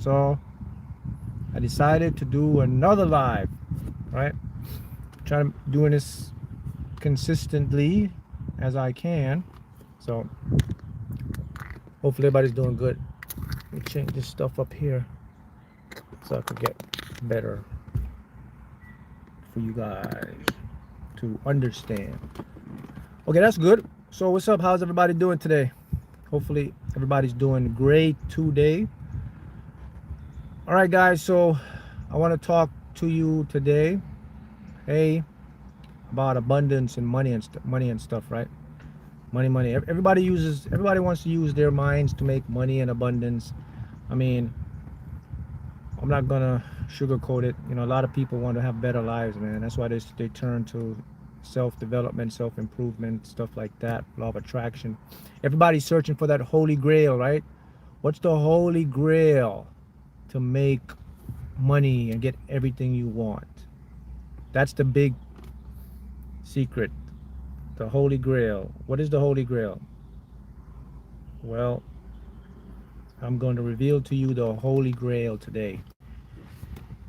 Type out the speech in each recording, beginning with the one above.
So I decided to do another live, right? Trying to doing this consistently as I can. So hopefully everybody's doing good. Let me change this stuff up here so I can get better for you guys to understand. Okay, that's good. So what's up? How's everybody doing today? Hopefully everybody's doing great today. All right, guys. So I want to talk to you today, hey, about abundance and money and stuff, right? Money. Everybody wants to use their minds to make money and abundance. I mean, I'm not gonna sugarcoat it. You know, a lot of people want to have better lives, man. That's why they turn to self-development, self-improvement, stuff like that, law of attraction. Everybody's searching for that holy grail, right? What's the holy grail to make money and get everything you want? That's the big secret. The holy grail. What is the holy grail? Well, I'm going to reveal to you the holy grail today.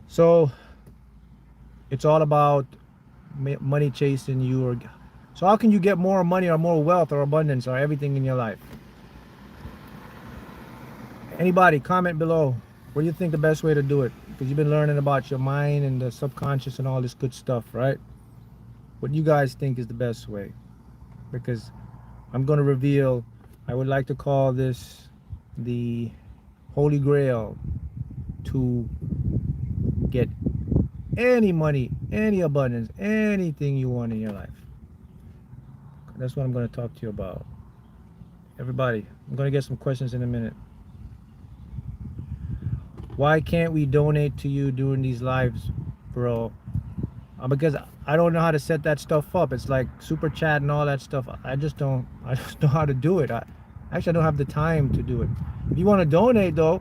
So it's all about money chasing you. Or so how can you get more money or more wealth or abundance or everything in your life? Anybody comment below. What do you think the best way to do it? Because you've been learning about your mind and the subconscious and all this good stuff, right? What do you guys think is the best way? Because I'm going to reveal, I would like to call this the holy grail to get any money, any abundance, anything you want in your life. That's what I'm going to talk to you about. Everybody, I'm going to get some questions in a minute. Why can't we donate to you during these lives, bro? Because I don't know how to set that stuff up. It's like super chat and all that stuff. I just don't know how to do it. Actually, I don't have the time to do it. If you want to donate though,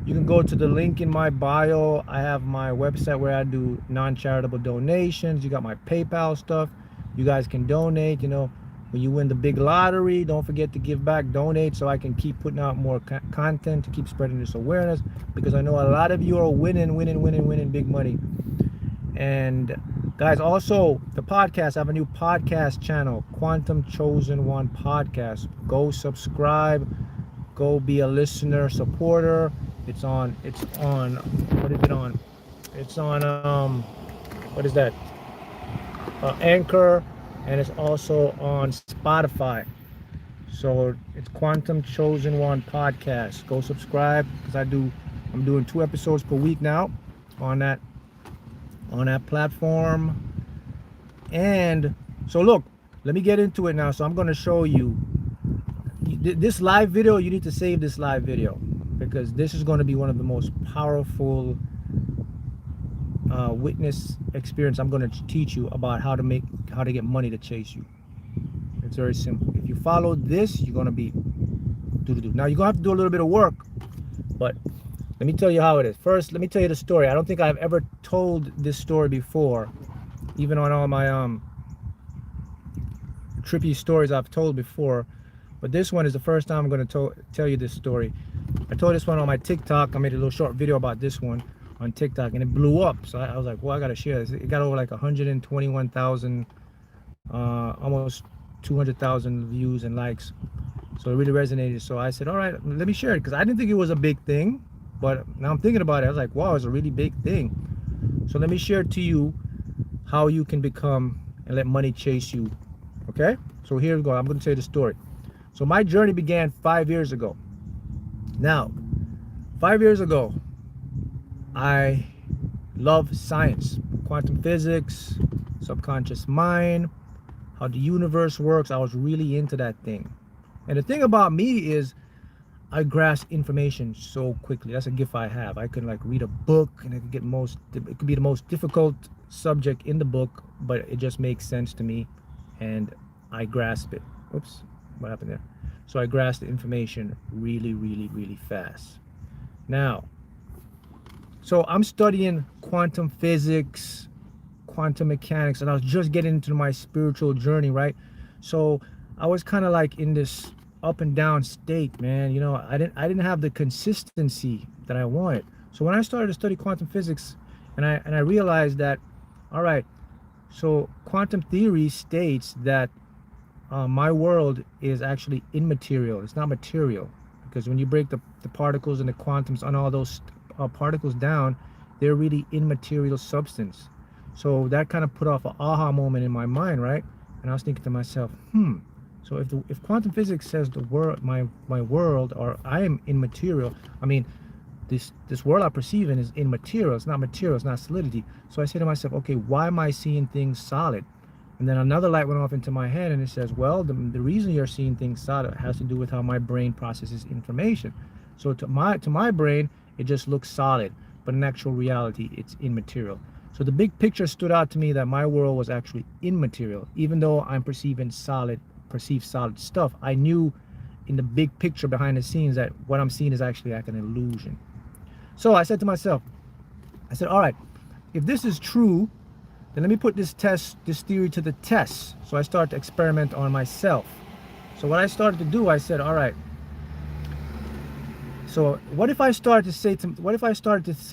you can go to the link in my bio. I have my website where I do non-charitable donations. You got my PayPal stuff. You guys can donate. You know, when you win the big lottery, don't forget to give back, donate, so I can keep putting out more content to keep spreading this awareness, because I know a lot of you are winning big money. And guys, also the podcast, I have a new podcast channel, Quantum Chosen One Podcast. Go subscribe, go be a listener, supporter. It's on what is it on? It's on what is that? Anchor, and it's also on Spotify. So it's Quantum Chosen One Podcast. Go subscribe, because I'm doing 2 episodes per week now on that platform. And so look, let me get into it now. So I'm going to show you this live video. You need to save this live video, because this is going to be one of the most powerful witness experience. I'm going to teach you about how to get money to chase you. It's very simple. If you follow this, you're going to be now you're going to have to do a little bit of work, but let me tell you how it is. First, let me tell you the story. I don't think I've ever told this story before, even on all my trippy stories I've told before, but this one is the first time I'm going to tell you this story. I told this one on my TikTok. I made a little short video about this one on TikTok, and it blew up. So I was like, well, I got to share this. It got over like 121,000, almost 200,000 views and likes. So it really resonated. So I said, all right, let me share it, because I didn't think it was a big thing. But now I'm thinking about it, I was like, wow, it's a really big thing. So let me share to you how you can become and let money chase you. Okay? So here we go. I'm going to tell you the story. So my journey began 5 years ago. Now, 5 years ago, I love science, quantum physics, subconscious mind, how the universe works. I was really into that thing. And the thing about me is, I grasp information so quickly. That's a gift I have. I can like read a book, and it could be the most difficult subject in the book, but it just makes sense to me, and I grasp it. Oops, what happened there? So I grasp the information really fast. Now, so I'm studying quantum physics, quantum mechanics, and I was just getting into my spiritual journey, right? So I was kind of like in this up and down state, man. You know, I didn't have the consistency that I wanted. So when I started to study quantum physics, and I realized that, all right, so quantum theory states that my world is actually immaterial. It's not material, because when you break the particles and the quantums on all those particles down, they're really immaterial substance. So that kind of put off an aha moment in my mind, right? And I was thinking to myself, so if quantum physics says the world, my world, or I am immaterial, I mean, this world I perceive in is immaterial. It's not material. It's not solidity. So I say to myself, okay, why am I seeing things solid? And then another light went off into my head, and it says, well, the reason you're seeing things solid has to do with how my brain processes information. So to my brain, it just looks solid, but in actual reality, it's immaterial. So the big picture stood out to me that my world was actually immaterial. Even though I'm perceived solid stuff, I knew in the big picture behind the scenes that what I'm seeing is actually like an illusion. So I said to myself, I said, all right, if this is true, then let me put this theory to the test. So I started to experiment on myself. So what I started to do, I said, all right, so what if I started to say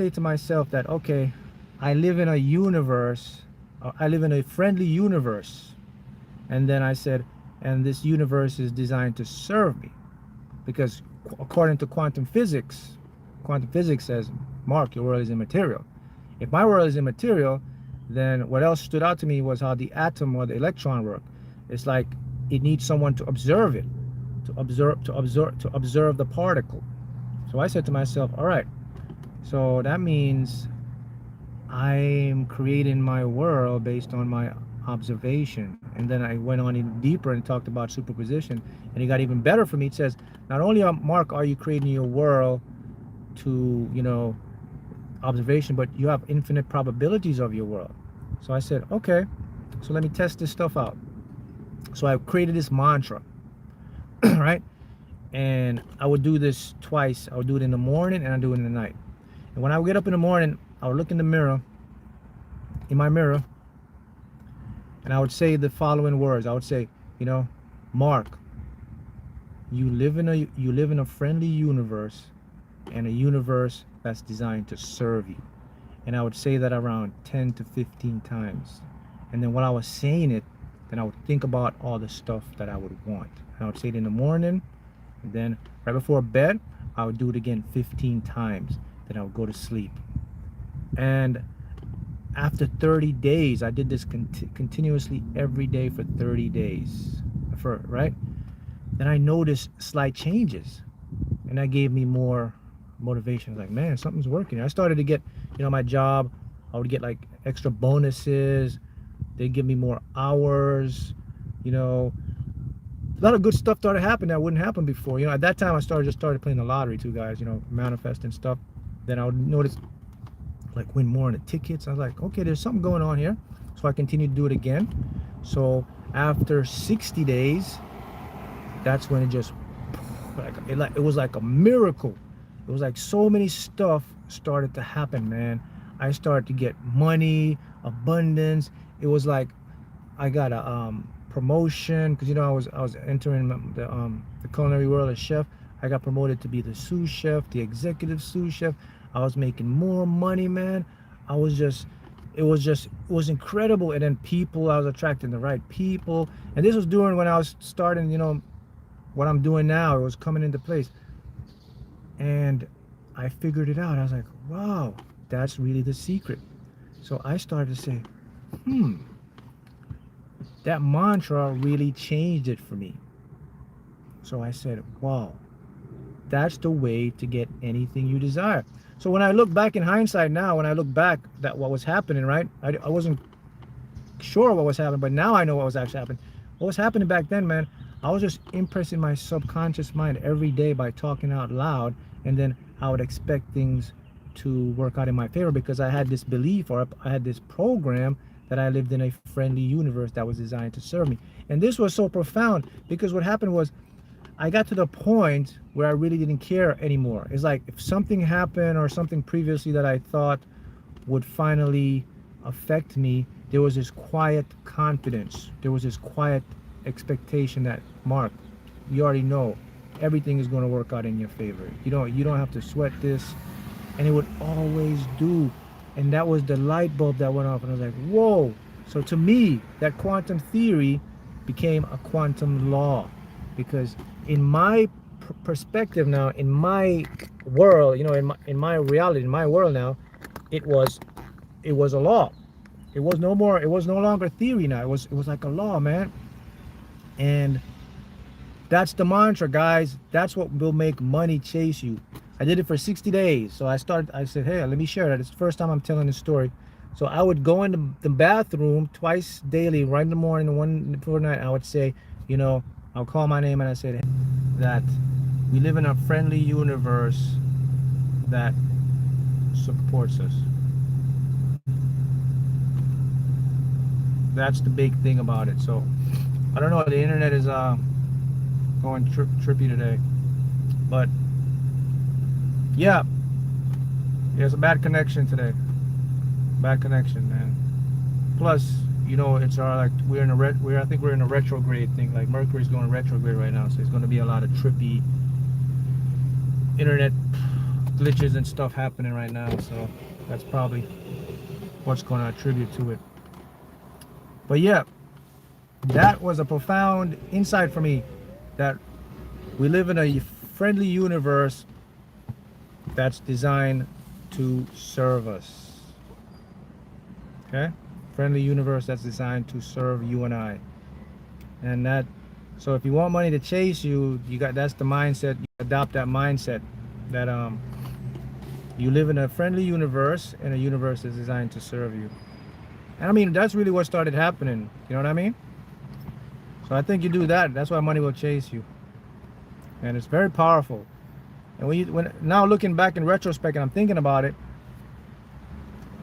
to myself that, okay, I live in a universe, I live in a friendly universe, and then I said, and this universe is designed to serve me, because according to quantum physics says, Mark, your world is immaterial. If my world is immaterial, then what else stood out to me was how the atom or the electron work. It's like it needs someone to observe it, to observe the particle. So I said to myself, all right, so that means I'm creating my world based on my observation. And then I went on even deeper and talked about superposition, and it got even better for me. It says, not only, Mark, are you creating your world to, observation, but you have infinite probabilities of your world. So I said, okay, so let me test this stuff out. So I created this mantra, right? And I would do this twice. I would do it in the morning, and I do it in the night. And when I would get up in the morning, I would look in my mirror, and I would say the following words. I would say, Mark, you live in a friendly universe, and a universe that's designed to serve you. And I would say that around 10 to 15 times. And then while I was saying it, then I would think about all the stuff that I would want. And I would say it in the morning, and then right before bed, I would do it again 15 times. Then I would go to sleep. And after 30 days, I did this continuously every day for 30 days, right? Then I noticed slight changes, and that gave me more motivation. Like, man, something's working. I started to get, my job, I would get like extra bonuses. They'd give me more hours. A lot of good stuff started happening that wouldn't happen before. At that time I just started playing the lottery too, guys, manifesting stuff. Then I would notice like win more on the tickets. I was like, okay, there's something going on here. So I continued to do it again. So after 60 days, that's when it just, it was like a miracle. It was like so many stuff started to happen, man. I started to get money, abundance. It was like I got a promotion, because I was entering the culinary world as chef. I got promoted to be the sous chef, the executive sous chef. I was making more money, man. It was incredible. And then I was attracting the right people. And this was during when I was starting, what I'm doing now. It was coming into place. And I figured it out. I was like, wow, that's really the secret. So I started to say, that mantra really changed it for me. So I said, wow, that's the way to get anything you desire. So when I look back in hindsight now, when I look back at what was happening, right? I wasn't sure what was happening, but now I know what was actually happening. What was happening back then, man, I was just impressing my subconscious mind every day by talking out loud, and then I would expect things to work out in my favor, because I had this belief, or I had this program, that I lived in a friendly universe that was designed to serve me. And this was so profound, because what happened was I got to the point where I really didn't care anymore. It's like if something happened, or something previously that I thought would finally affect me, there was this quiet confidence. There was this quiet expectation that, Mark, you already know everything is going to work out in your favor. You don't have to sweat this. and it would always do. And that was the light bulb that went off, and I was like, whoa. So to me, that quantum theory became a quantum law, because in my perspective now, in my world, in my reality, in my world now, it was it was a law. It was no more. It was no longer theory now. It was like a law, man. And that's the mantra, guys. That's what will make money chase you. I did it for 60 days. So I said, hey, let me share that. It's the first time I'm telling this story. So I would go in the bathroom twice daily, right in the morning and one before night. I would say, I'll call my name and I said that we live in a friendly universe that supports us. That's the big thing about it. So I don't know. The internet is going trippy today, but yeah, it's a bad connection today. Bad connection, man. Plus, it's our like we're in a I think we're in a retrograde thing. Like Mercury's going retrograde right now, so it's going to be a lot of trippy internet glitches and stuff happening right now. So that's probably what's going to attribute to it. But yeah, that was a profound insight for me, that we live in a friendly universe that's designed to serve us. Okay? Friendly universe that's designed to serve you and I. And so if you want money to chase you, that's the mindset. You adopt that mindset that you live in a friendly universe, and a universe is designed to serve you. And I mean, that's really what started happening. You know what I mean? So I think you do that. That's why money will chase you. And it's very powerful. And when now looking back in retrospect and I'm thinking about it,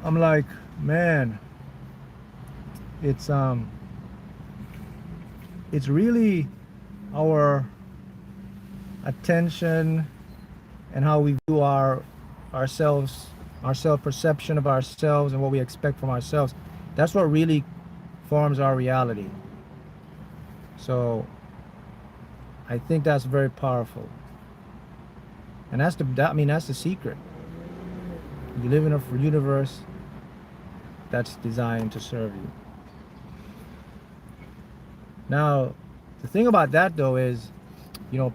I'm like, man, it's really our attention and how we view ourselves, our self-perception of ourselves and what we expect from ourselves. That's what really forms our reality. So I think that's very powerful. And that's the secret. You live in a universe that's designed to serve you. Now, the thing about that though is,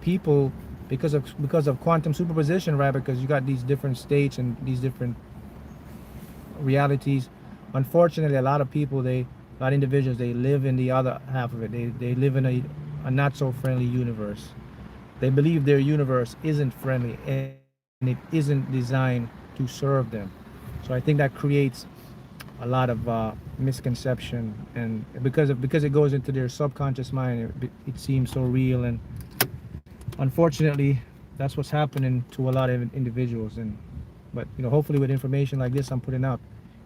people, because of quantum superposition, right? Because you got these different states and these different realities. Unfortunately, a lot of individuals, they live in the other half of it. They live in a not so friendly universe. They believe their universe isn't friendly and it isn't designed to serve them. So I think that creates a lot of misconception, and because it goes into their subconscious mind, it seems so real. And unfortunately, that's what's happening to a lot of individuals. But hopefully with information like this I'm putting out,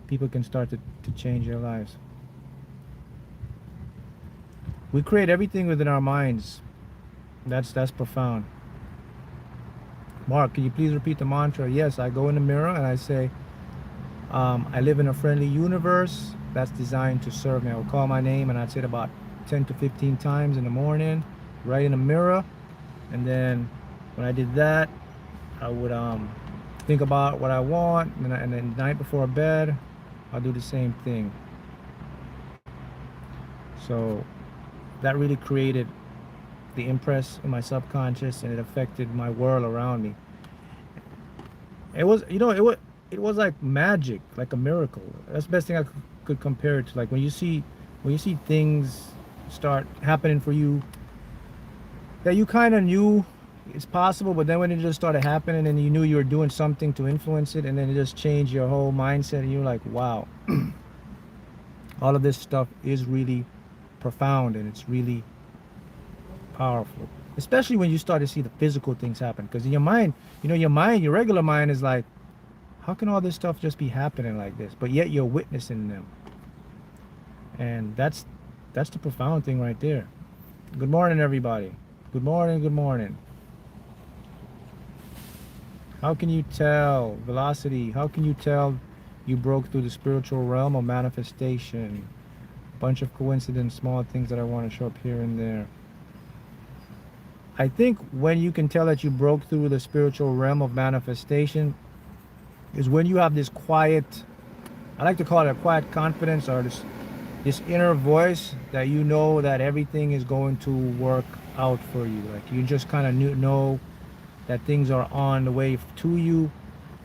people can start to change their lives. We create everything within our minds. That's profound. Mark, can you please repeat the mantra? Yes, I go in the mirror and I say, I live in a friendly universe that's designed to serve me. I will call my name and I'd say it about 10 to 15 times in the morning, right in the mirror. And then when I did that, I would think about what I want, and then the night before bed, I'll do the same thing. So that really created the impress in my subconscious, and it affected my world around me. It was, it was like magic, like a miracle. That's the best thing I could compare it to. Like when you see things start happening for you that you kind of knew it's possible, but then when it just started happening and you knew you were doing something to influence it, and then it just changed your whole mindset, and you're like, wow, all of this stuff is really profound and it's really powerful. Especially when you start to see the physical things happen, because in your mind, your regular mind is like, how can all this stuff just be happening like this? But yet you're witnessing them. And that's the profound thing right there. Good morning, everybody. Good morning, good morning. How can you tell velocity? How can you tell you broke through the spiritual realm of manifestation? A bunch of coincidence, small things that I want to show up here and there. I think when you can tell that you broke through the spiritual realm of manifestation, is when you have this quiet, I like to call it a quiet confidence, or this inner voice that you know that everything is going to work out for you. Like you just kind of know that things are on the way to you,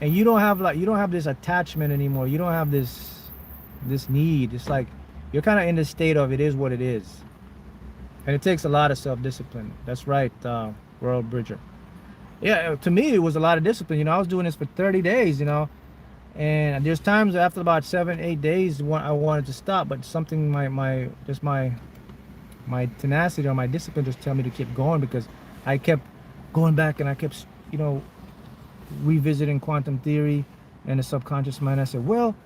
and you don't have this attachment anymore. You don't have this need. It's like you're kind of in the state of it is what it is, and it takes a lot of self-discipline. That's right, World Bridger. Yeah, to me it was a lot of discipline. I was doing this for 30 days. And there's times after about 7-8 days I wanted to stop, but something my tenacity or my discipline just tell me to keep going, because I kept going back and I kept revisiting quantum theory and the subconscious mind. I said, well,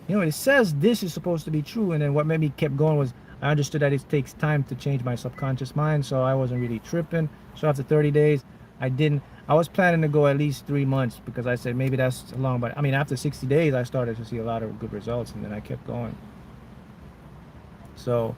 it says this is supposed to be true. And then what made me keep going was I understood that it takes time to change my subconscious mind, so I wasn't really tripping. So after 30 days I was planning to go at least 3 months, because I said maybe that's long, but I mean after 60 days I started to see a lot of good results, and then I kept going. So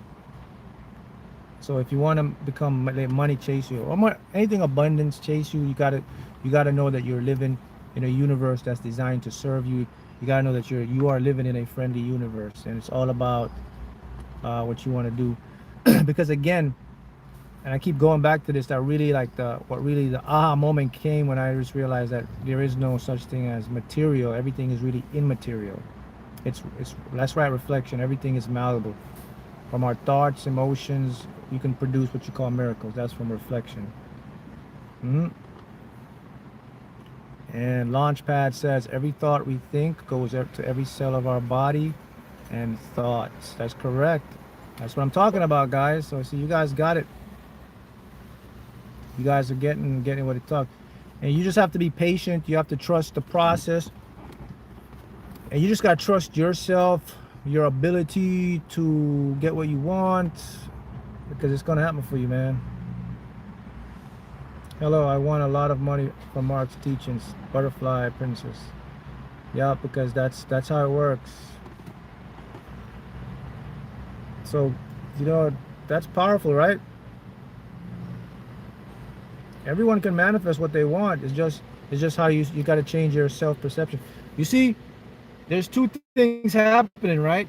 if you want to become, let money chase you, or anything abundance chase you, you gotta know that you're living in a universe that's designed to serve you. You gotta know that you are living in a friendly universe, and it's all about what you want to do. Because again, and I keep going back to this, that really the aha moment came when I just realized that there is no such thing as material. Everything is really immaterial. That's right, reflection. Everything is malleable. From our thoughts, emotions, you can produce what you call miracles. That's from reflection. And Launchpad says every thought we think goes to every cell of our body and thoughts. That's correct. That's what I'm talking about, guys. So see, you guys got it. You guys are getting what it talks. And you just have to be patient. You have to trust the process. And you just got to trust yourself, your ability to get what you want, because it's going to happen for you, man. Hello, I won a lot of money from Mark's teachings. Butterfly Princess. Yeah, because that's how it works. So, that's powerful, right? Everyone can manifest what they want. It's just how you got to change your self-perception. You see, there's two things happening, right?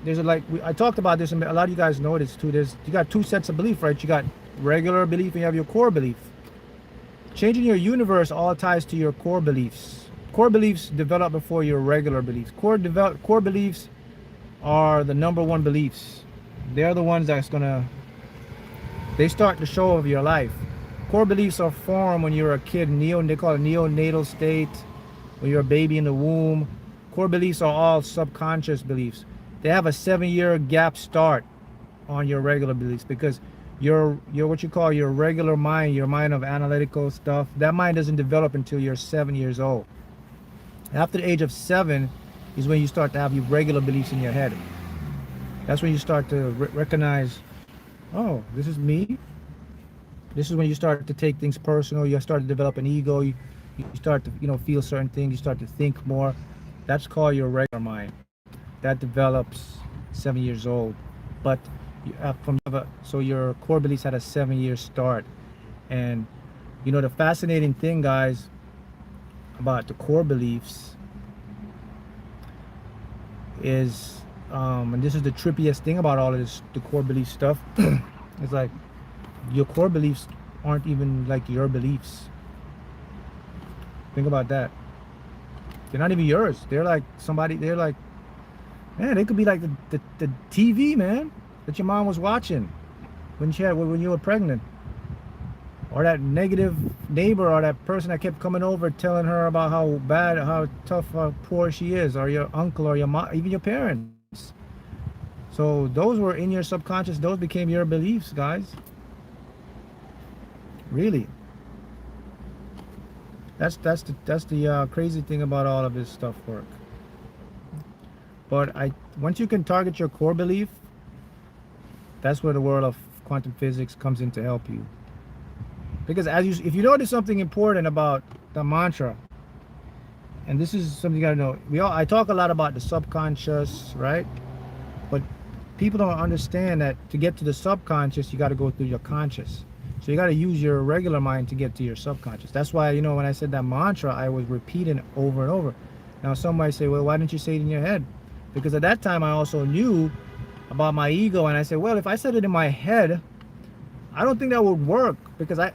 I talked about this, and a lot of you guys know this too. You got two sets of belief, right? You got regular belief and you have your core belief. Changing your universe all ties to your core beliefs. Core beliefs develop before your regular beliefs. Core beliefs are the number one beliefs. They're the ones they start the show of your life. Core beliefs are formed when you're a kid. They call it neonatal state, when you're a baby in the womb. Core beliefs are all subconscious beliefs. They have a 7-year gap start on your regular beliefs, because your what you call your regular mind, your mind of analytical stuff, that mind doesn't develop until you're 7 years old. After the age of 7 is when you start to have your regular beliefs in your head. That's when you start to recognize, oh, this is me. This is when you start to take things personal. You start to develop an ego. You start to feel certain things. You start to think more. That's called your regular mind. That develops 7 years old. But so your core beliefs had a 7-year start. And the fascinating thing, guys, about the core beliefs is, and this is the trippiest thing about all of this, the core belief stuff. It's like your core beliefs aren't even like your beliefs. Think about that. They're not even yours. They're like man, they could be like the TV, man, that your mom was watching when you were pregnant, or that negative neighbor, or that person that kept coming over telling her about how bad, how tough, how poor she is, or your uncle, or your mom, even your parents. So those were in your subconscious. Those became your beliefs, guys. Really. That's the crazy thing about all of this stuff work. But once you can target your core belief, that's where the world of quantum physics comes in to help you. Because if you notice something important about the mantra, and this is something you gotta know, I talk a lot about the subconscious, right? But people don't understand that to get to the subconscious, you got to go through your conscious. So you got to use your regular mind to get to your subconscious. That's why, you know, when I said that mantra, I was repeating it over and over. Now somebody say, well, why didn't you say it in your head? Because at that time I also knew about my ego, and I said, well, if I said it in my head, I don't think that would work, because I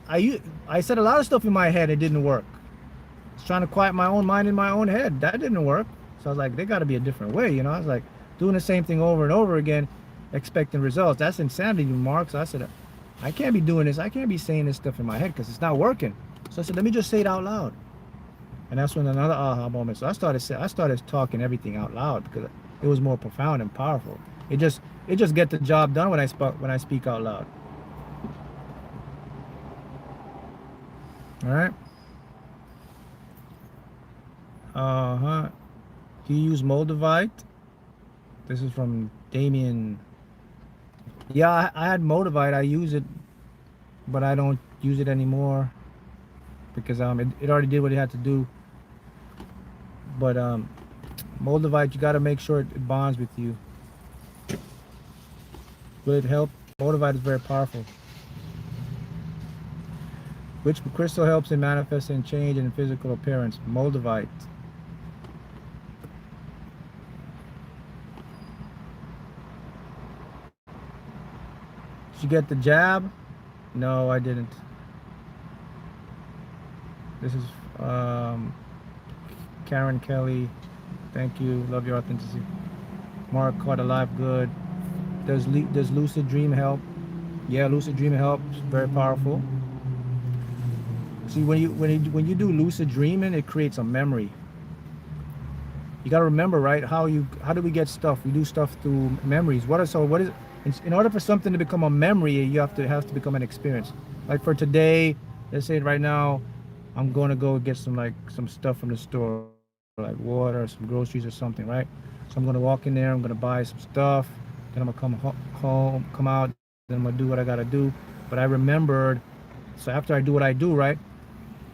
said a lot of stuff in my head, it didn't work. I was trying to quiet my own mind in my own head. That didn't work. So I was like, there got to be a different way, you know. I was like doing the same thing over and over again, expecting results. That's insanity, Mark. So I said, I can't be doing this. I can't be saying this stuff in my head because it's not working. So I said, let me just say it out loud. And that's when another aha moment. So I started talking everything out loud because it was more profound and powerful. It just get the job done when I speak out loud. All right. Do you use Moldavite? This is from Damien. Yeah, I had Moldavite. I use it, but I don't use it anymore because it already did what it had to do. But Moldavite, you got to make sure it bonds with you. Will it help? Moldavite is very powerful. Which crystal helps in manifesting change in physical appearance? Moldavite. Did you get the jab? No, I didn't. This is Karen Kelly. Thank you. Love your authenticity. Mark Haughton and I, good. Does Lucid Dream help? Yeah, Lucid Dream helps. Very powerful. See, when you do lucid dreaming, it creates a memory. You got to remember, right? How do we get stuff? We do stuff through memories. In order for something to become a memory, you have to become an experience. Like for today, let's say right now, I'm going to go get some stuff from the store, like water, some groceries or something, right? So I'm going to walk in there, I'm going to buy some stuff, then I'm going to come out, then I'm going to do what I got to do. But I remembered, so after I do what I do, right,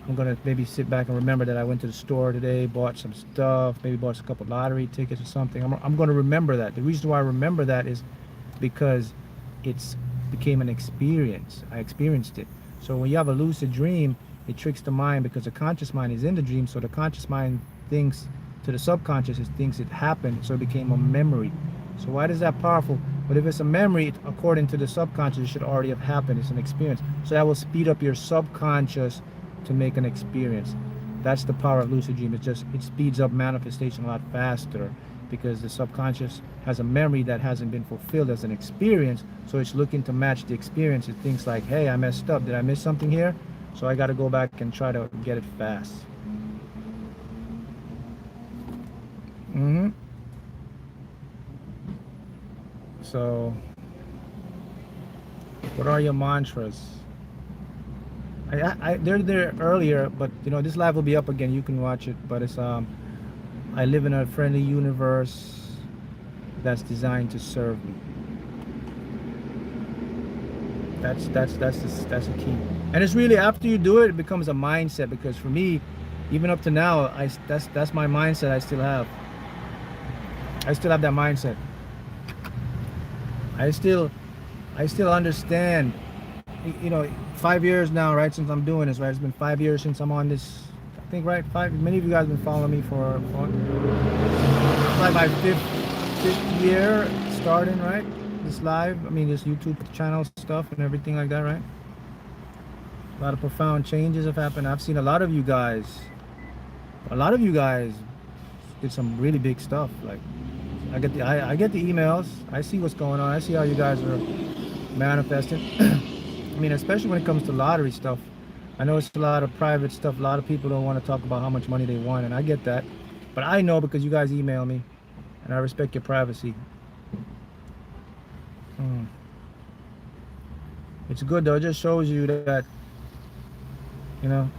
I'm going to maybe sit back and remember that I went to the store today, bought some stuff, maybe bought a couple lottery tickets or something. I'm going to remember that. The reason why I remember that is because it's became an experience. I experienced it. So when you have a lucid dream, it tricks the mind because the conscious mind is in the dream. So the conscious mind thinks to the subconscious, it thinks it happened. So it became a memory. So why is that powerful? But if it's a memory, according to the subconscious, it should already have happened. It's an experience. So that will speed up your subconscious to make an experience. That's the power of lucid dream. It speeds up manifestation a lot faster because the subconscious has a memory that hasn't been fulfilled as an experience. So it's looking to match the experience. It thinks like, hey, I messed up. Did I miss something here? So I got to go back and try to get it fast. So what are your mantras? They're there earlier, but you know, this live will be up again. You can watch it, but it's I live in a friendly universe that's designed to serve me. That's the key. And it's really, after you do it, it becomes a mindset, because for me, even up to now, that's my mindset. I still have that mindset. I still understand, you know, 5 years now, right, since I'm doing this, right? It's been 5 years since I'm on this, I think, right? Many of you guys have been following me for like my fifth year starting, right? This live, I mean, this YouTube channel stuff and everything like that, right? A lot of profound changes have happened. I've seen a lot of you guys did some really big stuff. Like, I get the emails, I see what's going on, I see how you guys are manifesting. I mean, especially when it comes to lottery stuff. I know it's a lot of private stuff. A lot of people don't want to talk about how much money they won, and I get that. But I know, because you guys email me, and I respect your privacy. It's good though. It just shows you that, you know,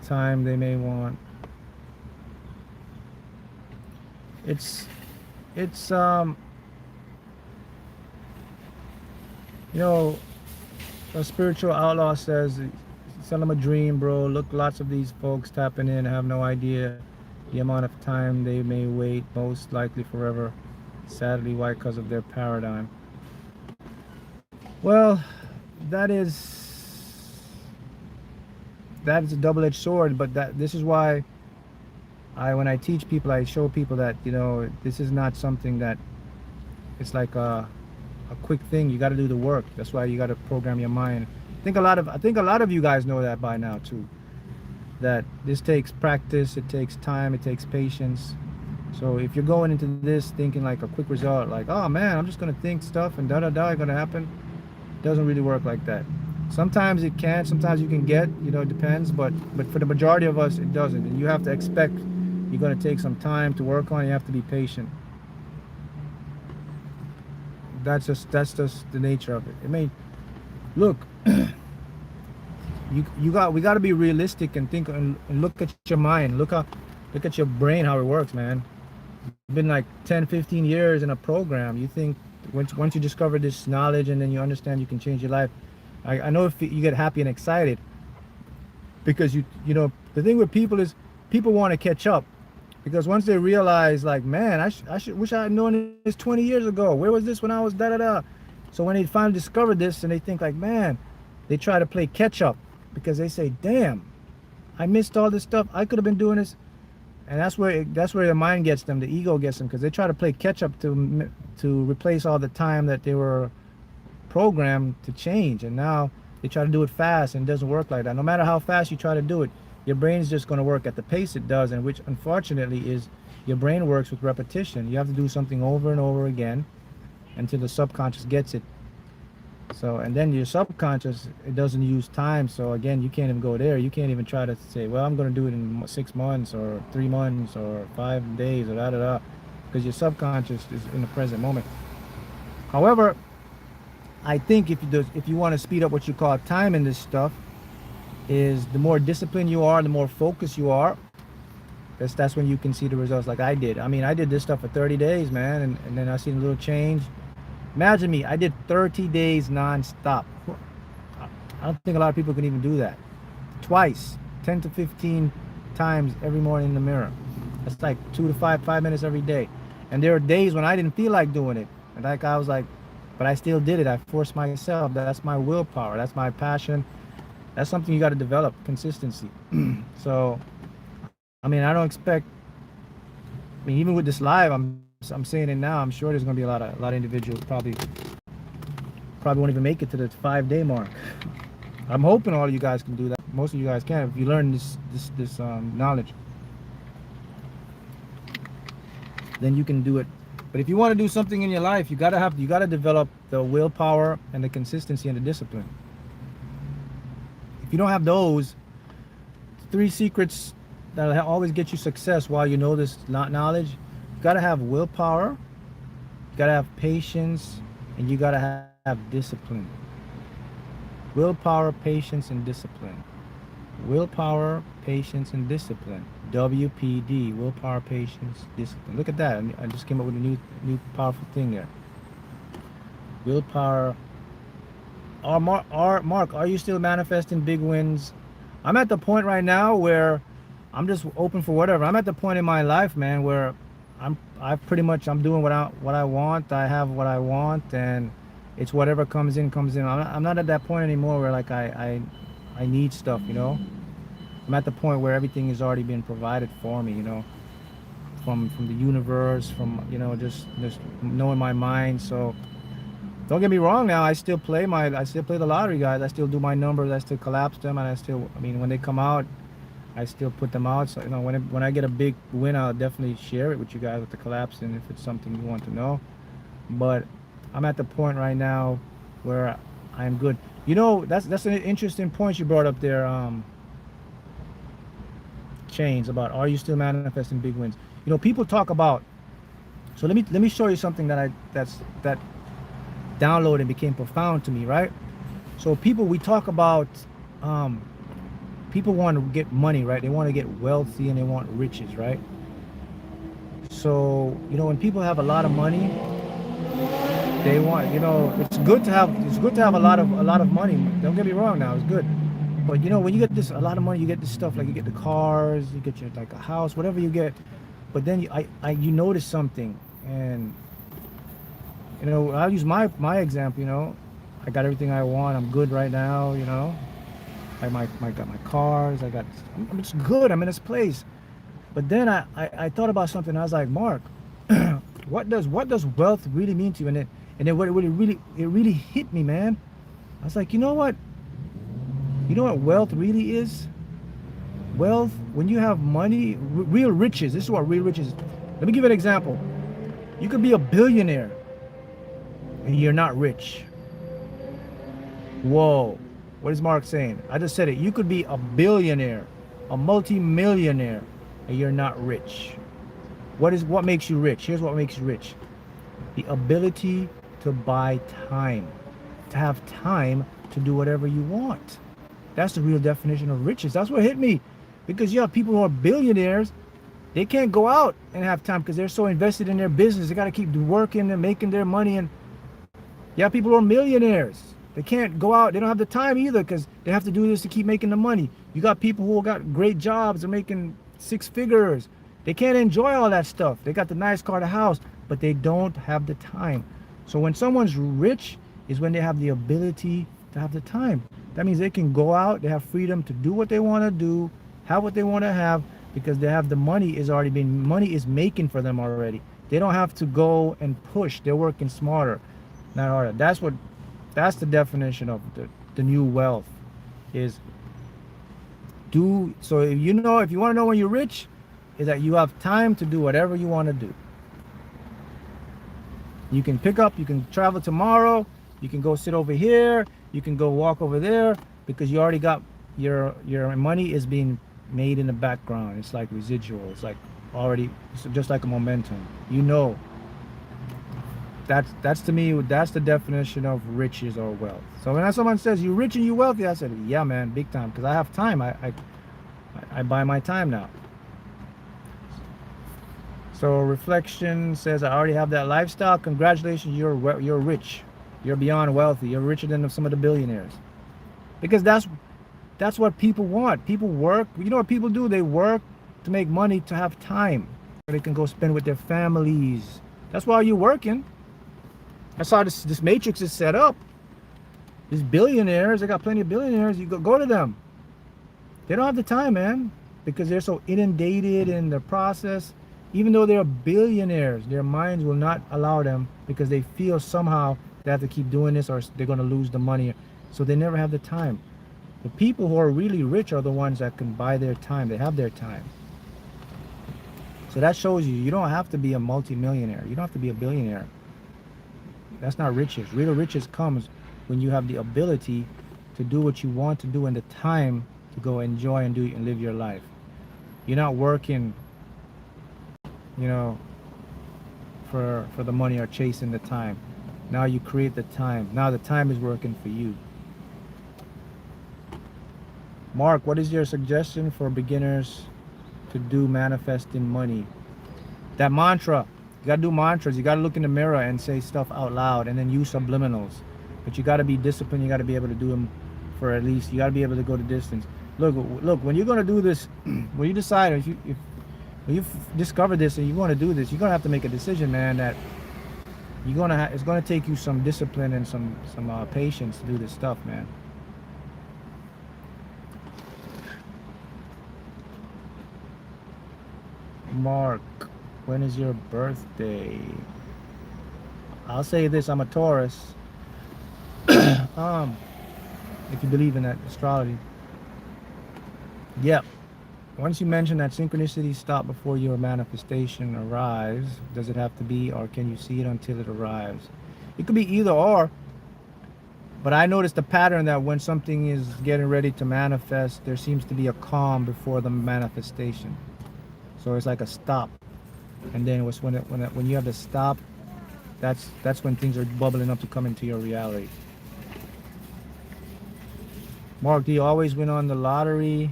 time they may want. It's you know, a spiritual outlaw says, sell them a dream, bro. Look, lots of these folks tapping in have no idea the amount of time they may wait, most likely forever. Sadly, why? Because of their paradigm. Well, that is a double-edged sword. But this is why when I teach people, I show people that, you know, this is not something that it's like a quick thing. You got to do the work. That's why you got to program your mind. I think a lot of you guys know that by now too, that this takes practice, it takes time, it takes patience. So if you're going into this thinking like a quick result, like, oh man, I'm just gonna think stuff and da da da gonna happen, it doesn't really work like that. Sometimes it can, sometimes you can get, you know, it depends, but for the majority of us it doesn't. And you have to expect you're gonna take some time to work on it. You have to be patient. That's just the nature of it. It may look we got to be realistic and think and look at your mind. Look at your brain, how it works, man. You've been like 10-15 years in a program. You think once you discover this knowledge and then you understand you can change your life, I know if you get happy and excited, because you know the thing with people is people want to catch up, because once they realize like, man, I wish I had known this 20 years ago. Where was this when I was da da da? So when they finally discover this and they think like, man, they try to play catch up, because they say, damn, I missed all this stuff. I could have been doing this. And that's where the mind gets them, the ego gets them, because they try to play catch up to replace all the time that they were programmed to change. And now they try to do it fast, and it doesn't work like that. No matter how fast you try to do it, your brain's just going to work at the pace it does, and which unfortunately is your brain works with repetition. You have to do something over and over again until the subconscious gets it. So, and then your subconscious, it doesn't use time. So again, you can't even go there. You can't even try to say, well, I'm going to do it in 6 months or 3 months or 5 days or da da da, because your subconscious is in the present moment. However, I think if you want to speed up what you call time in this stuff, is the more disciplined you are, the more focused you are, that's when you can see the results like I did. I mean, I did this stuff for 30 days, man, and then I seen a little change. Imagine me, I did 30 days non-stop. I don't think a lot of people can even do that. Twice, 10 to 15 times every morning in the mirror. That's like 2 to 5 minutes every day. And there are days when I didn't feel like doing it. And like I was like, but I still did it. I forced myself. That's my willpower. That's my passion. That's something you got to develop, consistency. So, I mean, I don't expect, I mean, even with this live, I'm saying it now, I'm sure there's going to be a lot of individuals probably won't even make it to the 5-day mark. I'm hoping all of you guys can do that. Most of you guys can if you learn this knowledge. Then you can do it. But if you want to do something in your life, you got to develop the willpower and the consistency and the discipline. If you don't have those 3 secrets that'll always get you success while you know this knowledge, you got to have willpower, you got to have patience, and you got to have discipline. Willpower, patience, and discipline. Willpower, patience, and discipline. WPD, willpower, patience, discipline. Look at that. I just came up with a new powerful thing there. Willpower. Mark, are you still manifesting big wins? I'm at the point right now where I'm just open for whatever. I'm at the point in my life, man, where I'm doing what I want. I have what I want, and it's whatever comes in. I'm not at that point anymore where like I need stuff, you know. I'm at the point where everything has already been provided for me, you know, from the universe, from, you know, just knowing my mind. So don't get me wrong. Now I still play the lottery, guys. I still do my numbers. I still collapse them, and I mean, when they come out, I still put them out. So, you know, when I get a big win, I'll definitely share it with you guys with the collapse, and if it's something you want to know. But I'm at the point right now where I'm good. You know, that's an interesting point you brought up there, Chains, about are you still manifesting big wins? You know, people talk about. So let me show you something that downloaded and became profound to me, right? So we talk about people want to get money, right? They want to get wealthy and they want riches, right? So, you know, when people have a lot of money, they want, you know, it's good to have a lot of money. Don't get me wrong now, it's good. But you know, when you get a lot of money, you get this stuff, like you get the cars, you get your, like a house, whatever you get. But then you notice something, and you know, I'll use my example. You know, I got everything I want. I'm good right now, you know. I got my cars. I'm just good. I'm in this place. But then I thought about something. I was like, Mark, what does wealth really mean to you? And then what it really hit me, man. I was like, you know what? You know what wealth really is? Wealth, when you have money, real riches. This is what real riches is. Let me give you an example. You could be a billionaire and you're not rich. Whoa. What is Mark saying? I just said it. You could be a billionaire, a multi-millionaire, and you're not rich. What makes you rich? Here's what makes you rich. The ability to buy time. To have time to do whatever you want. That's the real definition of riches. That's what hit me. Because you have people who are billionaires, they can't go out and have time because they're so invested in their business. They got to keep working and making their money. And you have people who are millionaires. They can't go out. They don't have the time either because they have to do this to keep making the money. You got people who got great jobs. They're making 6 figures. They can't enjoy all that stuff. They got the nice car, the house, but they don't have the time. So when someone's rich is when they have the ability to have the time. That means they can go out. They have freedom to do what they want to do, have what they want to have, because they have the money money is making for them already. They don't have to go and push. They're working smarter, not harder. That's the definition of the new wealth is so if you want to know when you're rich, is that you have time to do whatever you want to do. You can pick up, you can travel tomorrow, you can go sit over here, you can go walk over there, because you already got your money is being made in the background. It's like residual. It's like already, it's just like a momentum. You know. That's to me, that's the definition of riches or wealth. So when someone says you're rich and you're wealthy, I said, yeah, man, big time, because I have time. I buy my time now. So reflection says, I already have that lifestyle. Congratulations, you're rich. You're beyond wealthy. You're richer than some of the billionaires. Because that's what people want. People work. You know what people do? They work to make money to have time where they can go spend with their families. That's why you're working. That's how this matrix is set up. These billionaires, they got plenty of billionaires. You go to them. They don't have the time, man, because they're so inundated in the process. Even though they're billionaires, their minds will not allow them because they feel somehow they have to keep doing this or they're going to lose the money. So they never have the time. The people who are really rich are the ones that can buy their time. They have their time. So that shows you don't have to be a multi-millionaire. You don't have to be a billionaire. That's not riches. Real riches comes when you have the ability to do what you want to do and the time to go enjoy and do and live your life. You're not working, for the money or chasing the time. Now you create the time. Now the time is working for you. Mark, what is your suggestion for beginners to do manifesting money? That mantra. You got to do mantras. You got to look in the mirror and say stuff out loud and then use subliminals. But you got to be disciplined. You got to be able to do them for at least, you got to be able to go the distance. Look, when you're going to do this, when you decide, when you discover this and you want to do this, you're going to have to make a decision, man, that it's going to take you some discipline and some patience to do this stuff, man. Mark, when is your birthday? I'll say this, I'm a Taurus. If you believe in that astrology. Yep. Once you mention that synchronicity stop before your manifestation arrives, does it have to be, or can you see it until it arrives? It could be either or. But I noticed the pattern that when something is getting ready to manifest, there seems to be a calm before the manifestation. So it's like a stop. And then when you have the stop, that's when things are bubbling up to come into your reality. Mark, do you always win on the lottery?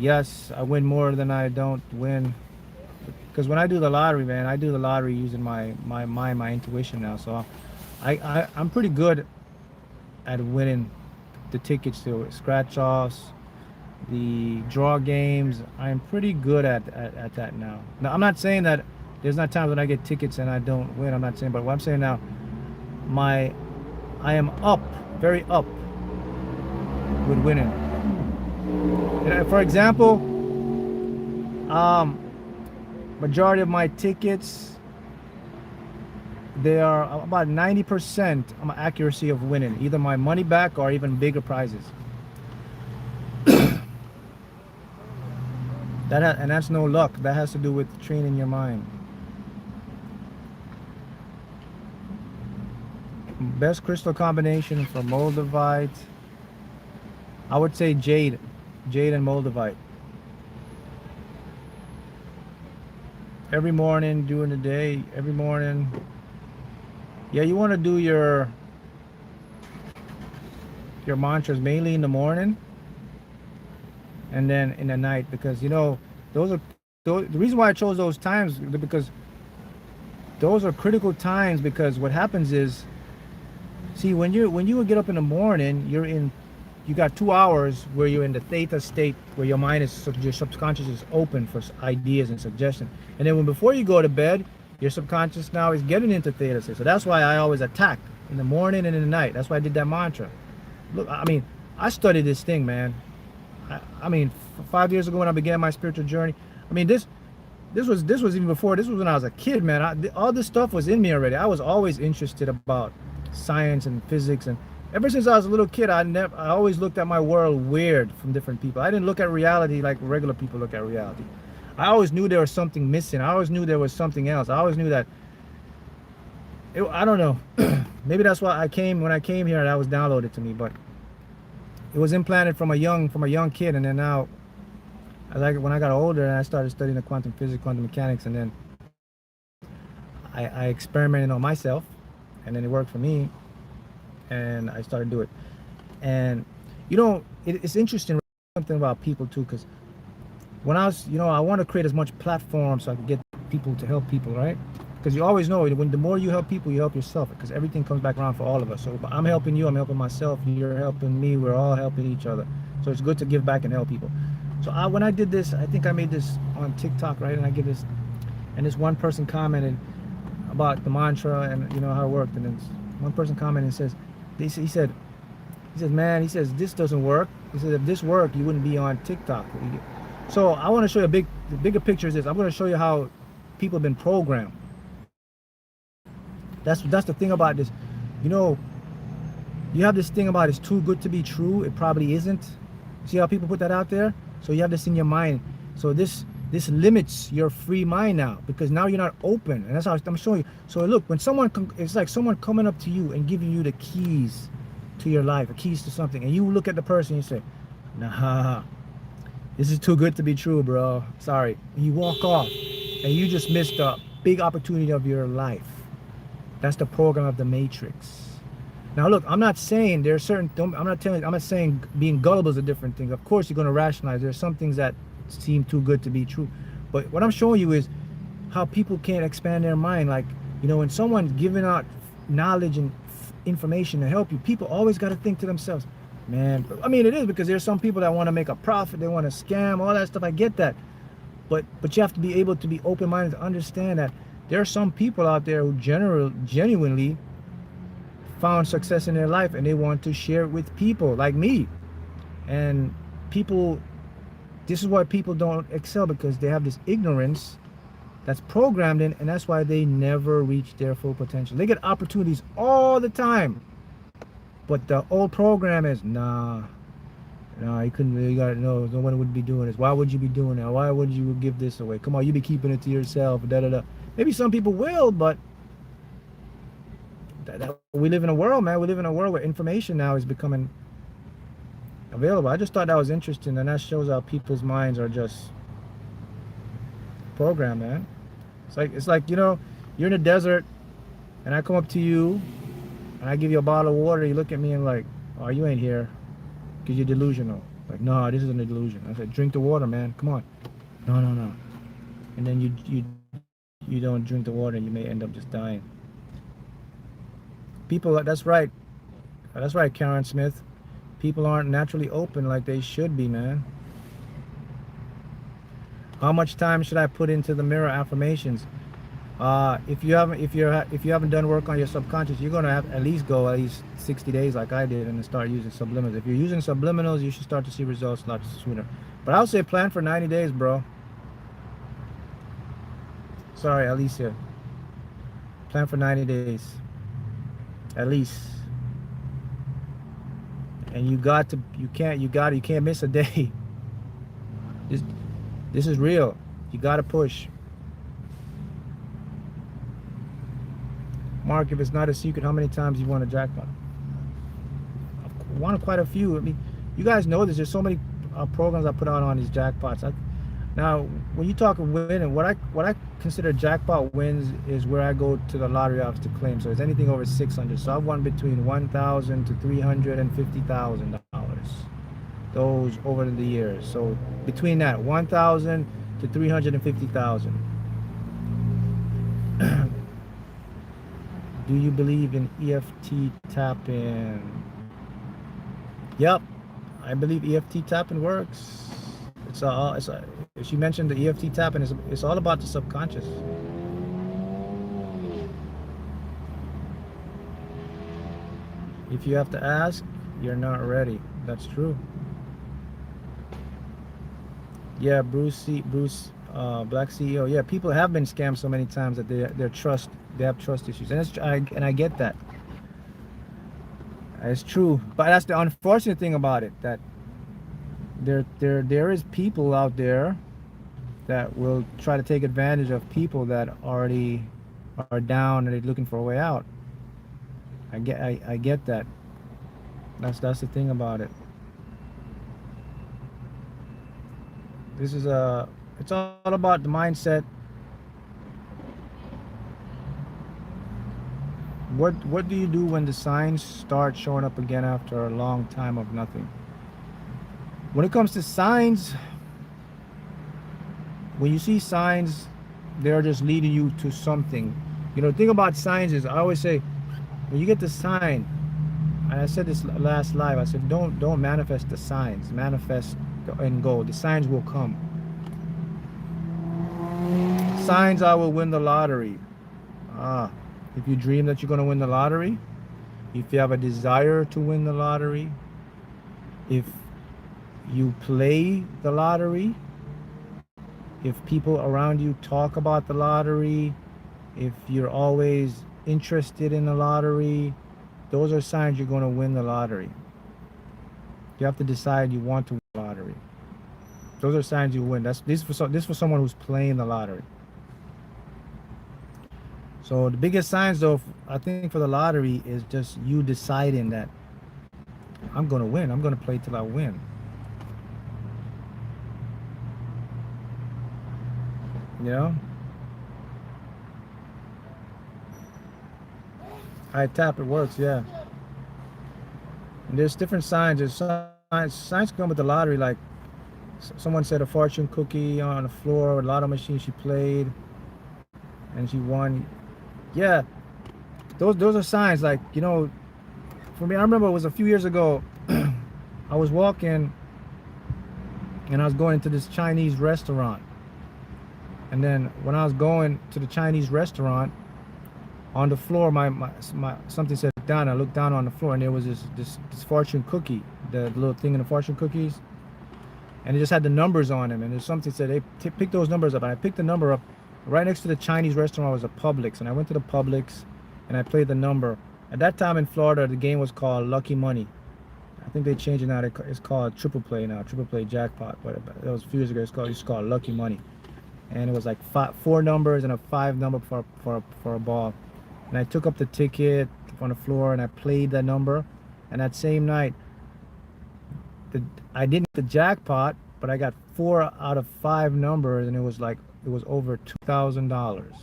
Yes, I win more than I don't win. Because when I do the lottery, man, I do the lottery using my mind, my intuition now. So I'm pretty good at winning the tickets to scratch-offs, the draw games. I'm pretty good at that now. Now, I'm not saying that there's not times when I get tickets and I don't win. I'm not saying, but what I'm saying now, I am up, very up with winning. For example, majority of my tickets, they are about 90% on my accuracy of winning, either my money back or even bigger prizes. And that's no luck. That has to do with training your mind. Best crystal combination for Moldavite, I would say jade and Moldavite. Every morning, during the day, every morning. Yeah, you want to do your mantras mainly in the morning and then in the night, because you know the reason why I chose those times, because those are critical times. Because what happens is, see, when you get up in the morning, you got 2 hours where you're in the theta state, where your mind is, your subconscious is open for ideas and suggestion. And then before you go to bed, your subconscious now is getting into theta state. So that's why I always attack in the morning and in the night. That's why I did that mantra. Look, I mean, I studied this thing, man. I mean, 5 years ago when I began my spiritual journey, I mean, this was even before. This was when I was a kid, man. All this stuff was in me already. I was always interested about science and physics, and ever since I was a little kid, I always looked at my world weird from different people. I didn't look at reality like regular people look at reality. I always knew there was something missing. I always knew there was something else. I always knew that. I don't know. Maybe that's why when I came here, that was downloaded to me, but it was implanted from a young kid. And then now, when I got older and I started studying the quantum physics, quantum mechanics, and then I experimented on myself, and then it worked for me, and I started to do it. And you know, it's interesting something about people too, because when I was, I want to create as much platform so I can get people to help people, right? Because you always know, when the more you help people, you help yourself, because everything comes back around for all of us. So I'm helping you, I'm helping myself, you're helping me, we're all helping each other. So it's good to give back and help people. So when I did this, I think I made this on TikTok, right? And I give this, and this one person commented about the mantra and how it worked. And then one person commented and says, he said, man, he says, this doesn't work. He said, if this worked, you wouldn't be on TikTok. So I want to show you the bigger picture is this. I'm going to show you how people have been programmed. That's the thing about this. You have this thing about it's too good to be true. It probably isn't. See how people put that out there? So you have this in your mind. So this limits your free mind now, because now you're not open. And that's how I'm showing you. So look, when it's like someone coming up to you and giving you the keys to your life, the keys to something, and you look at the person and you say, nah, this is too good to be true, bro. Sorry. And you walk off, and you just missed a big opportunity of your life. That's the program of the Matrix. Now look, I'm not saying there's certain, I'm not saying being gullible is a different thing. Of course you're going to rationalize. There's some things that seem too good to be true. But what I'm showing you is how people can't expand their mind. Like, when someone's giving out knowledge and information to help you, people always got to think to themselves, man, I mean, it is, because there's some people that want to make a profit, they want to scam, all that stuff. I get that. But you have to be able to be open-minded to understand that there are some people out there who genuinely found success in their life, and they want to share it with people like me. And this is why people don't excel, because they have this ignorance that's programmed in, and that's why they never reach their full potential. They get opportunities all the time, but the old program is, nah, you couldn't, you gotta know, no one would be doing this. Why would you be doing that? Why would you give this away? Come on, you be keeping it to yourself, da-da-da. Maybe some people will, but we live in a world, man. We live in a world where information now is becoming available. I just thought that was interesting, and that shows how people's minds are just programmed, man. It's like you're in a desert, and I come up to you, and I give you a bottle of water. You look at me and like, oh, you ain't here, because you're delusional. Like, no, this isn't a delusion. I said, drink the water, man. Come on. No. And then you don't drink the water, and you may end up just dying. People, that's right, Karen Smith. People aren't naturally open like they should be, man. How much time should I put into the mirror affirmations? If you haven't done work on your subconscious, you're gonna have at least go at least 60 days like I did and then start using subliminals. If you're using subliminals, you should start to see results a lot sooner. But I would say plan for 90 days, bro. Sorry, Alicia. Plan for 90 days. At least. And you can't miss a day. This is real. You gotta push. Mark, if it's not a secret, how many times you won a jackpot? I've won quite a few. I mean, you guys know this. There's so many programs I put out on these jackpots. Now, when you talk winning, what I consider jackpot wins is where I go to the lottery office to claim. So it's anything over 600. So I've won between $1,000 to $350,000. Those over the years. So between that, 1,000 to 350,000. Do you believe in EFT tapping? Yep, I believe EFT tapping works. She mentioned the EFT tapping. It's all about the subconscious. If you have to ask, you're not ready. That's true. Yeah, Bruce, Black CEO. Yeah, people have been scammed so many times that they have trust issues, and I get that. It's true, but that's the unfortunate thing about it, that there is people out there that will try to take advantage of people that already are down and they're looking for a way out. I get that. That's the thing about it. It's all about the mindset. What do you do when the signs start showing up again after a long time of nothing? When it comes to signs, when you see signs, they're just leading you to something. The thing about signs is, I always say, when you get the sign, and I said this last live, I said, don't manifest the signs, manifest the end goal. The signs will come. Signs, I will win the lottery. If you dream that you're going to win the lottery, if you have a desire to win the lottery, if you play the lottery, if people around you talk about the lottery, if you're always interested in the lottery, those are signs you're going to win the lottery. You have to decide you want to win the lottery. Those are signs you win. This for someone who's playing the lottery. So the biggest signs, though, I think, for the lottery is just you deciding that I'm going to win. I'm going to play till I win. I tap, it works, yeah. And there's different signs. There's signs come with the lottery, like someone said a fortune cookie on the floor, a lotto machine she played, and she won. Yeah, those are signs. Like, for me, I remember it was a few years ago. I was walking and I was going to this Chinese restaurant, and then when I was going to the Chinese restaurant, on the floor, my something said down. I looked down on the floor, and there was this fortune cookie, the little thing in the fortune cookies, and it just had the numbers on them, and there's something said, hey, pick those numbers up. And I picked the number up. Right next to the Chinese restaurant was a Publix, and I went to the Publix and I played the number. At that time in Florida, the game was called Lucky Money. I think they changed it now. It's called Triple Play now, Triple Play Jackpot. But that was a few years ago. It's called Lucky Money, and it was like 4 numbers and a 5 number for a ball. And I took up the ticket on the floor and I played that number. And that same night, I didn't get the jackpot, but I got 4 out of 5 numbers, and it was over $2,000.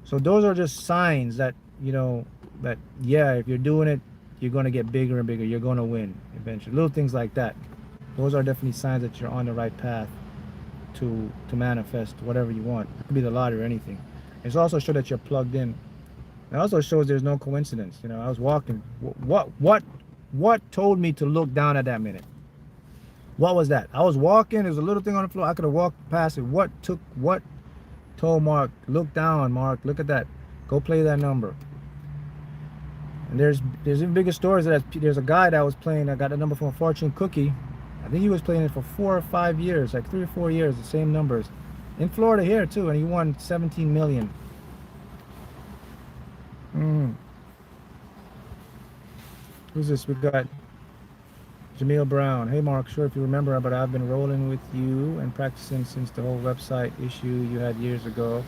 So those are just signs that, if you're doing it, you're going to get bigger and bigger. You're going to win eventually. Little things like that. Those are definitely signs that you're on the right path to manifest whatever you want. It could be the lottery or anything. It's also shows that you're plugged in. It also shows there's no coincidence. I was walking. What told me to look down at that minute? What was that? I was walking. There's a little thing on the floor. I could have walked past it. What told Mark, look down, Mark, look at that. Go play that number. And there's even bigger stories. There's a guy that was playing, I got the number from a fortune cookie. I think he was playing it for 4 or 5 years, like 3 or 4 years, the same numbers. In Florida here too, and he won 17 million. Who's this? We got Jamil Brown. Hey Mark, sure if you remember, but I've been rolling with you and practicing since the whole website issue you had years ago.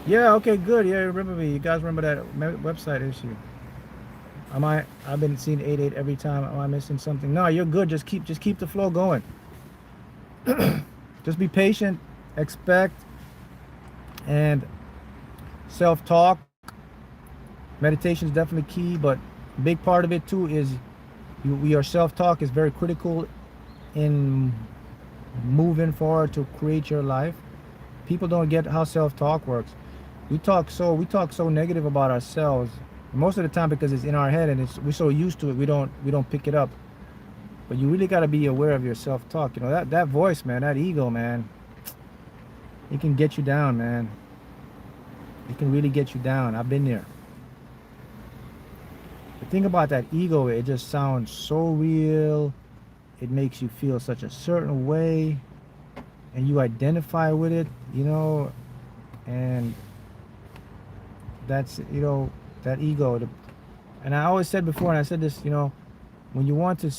Yeah, okay, good. Yeah, remember me. You guys remember that website issue? I've been seeing 88 every time. Am I missing something? No, you're good. Just keep the flow going. Just be patient, expect, and self-talk. Meditation is definitely key, but a big part of it too is your self-talk is very critical in moving forward to create your life. People don't get how self-talk works. We talk so negative about ourselves most of the time because it's in our head and we're so used to it we don't pick it up. But you really got to be aware of your self-talk. You know, that voice, man, that ego, man, it can get you down, man. It can really get you down. I've been there. The thing about that ego, it just sounds so real. It makes you feel such a certain way and you identify with it, you know, and that's, you know, that ego. And I always said before, and I said this, you know, when you want to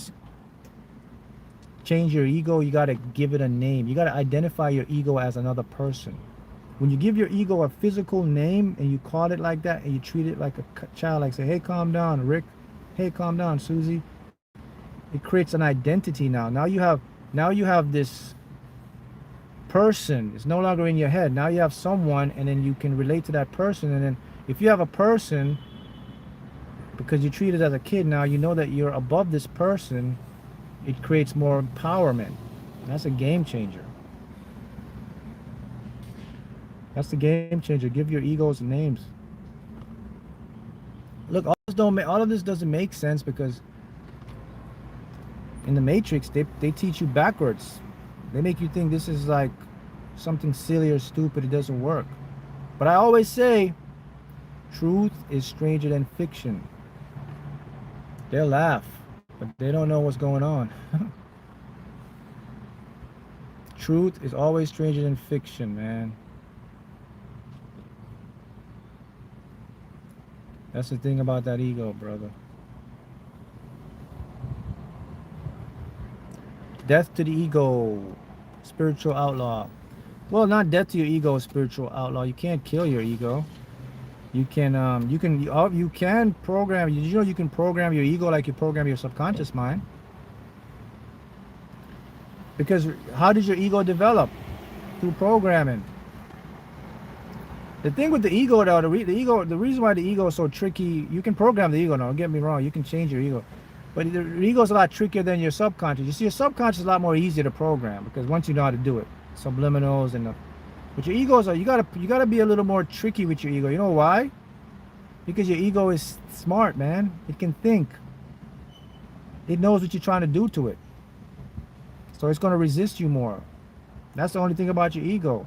change your ego, you got to give it a name. You got to identify your ego as another person. When you give your ego a physical name and you call it like that and you treat it like a child, like say, hey, calm down, Rick. Hey, calm down, Susie. It creates an identity now. Now you have this person. It's no longer in your head. Now you have someone, and then you can relate to that person. And then if you have a person, because you treat it as a kid, now you know that you're above this person. It creates more empowerment. That's a game changer. That's the game changer. Give your egos names. Look, all of this doesn't make sense because in the Matrix, they teach you backwards. They make you think this is like something silly or stupid. It doesn't work. But I always say, truth is stranger than fiction. They'll laugh, but they don't know what's going on. Truth is always stranger than fiction, man. That's the thing about that ego, brother. Death to the ego, spiritual outlaw. Well, not death to your ego, spiritual outlaw. You can't kill your ego. You can program. Did you know you can program your ego like you program your subconscious mind? Because how does your ego develop? Through programming. The thing with the ego, though, the reason why the ego is so tricky, you can program the ego. Now, don't get me wrong, you can change your ego, but the ego is a lot trickier than your subconscious. You see, your subconscious is a lot more easier to program because once you know how to do it, subliminals and but your egos are you gotta be a little more tricky with your ego. You know why? Because your ego is smart, man. It can think. It knows what you're trying to do to it, so it's gonna resist you more. That's the only thing about your ego.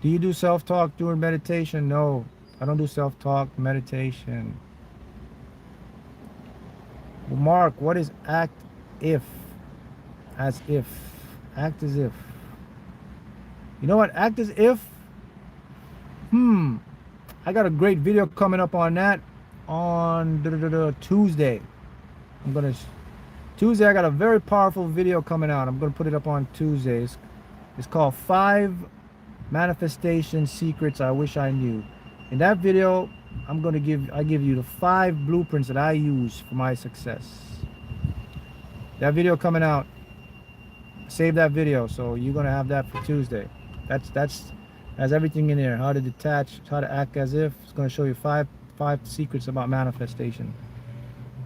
Do you do self-talk during meditation? No, I don't do self-talk meditation. Well, Mark, what is act if? As if. Act as if. You know what? Act as if? I got a great video coming up on that on Tuesday. Tuesday, I got a very powerful video coming out. I'm going to put it up on Tuesdays. It's called 5 Manifestation Secrets I Wish I Knew. In that video, I give you the 5 blueprints that I use for my success. That video coming out. Save that video, so you're gonna have that for Tuesday. That's has everything in there. How to detach, how to act as if. It's gonna show you 5 secrets about manifestation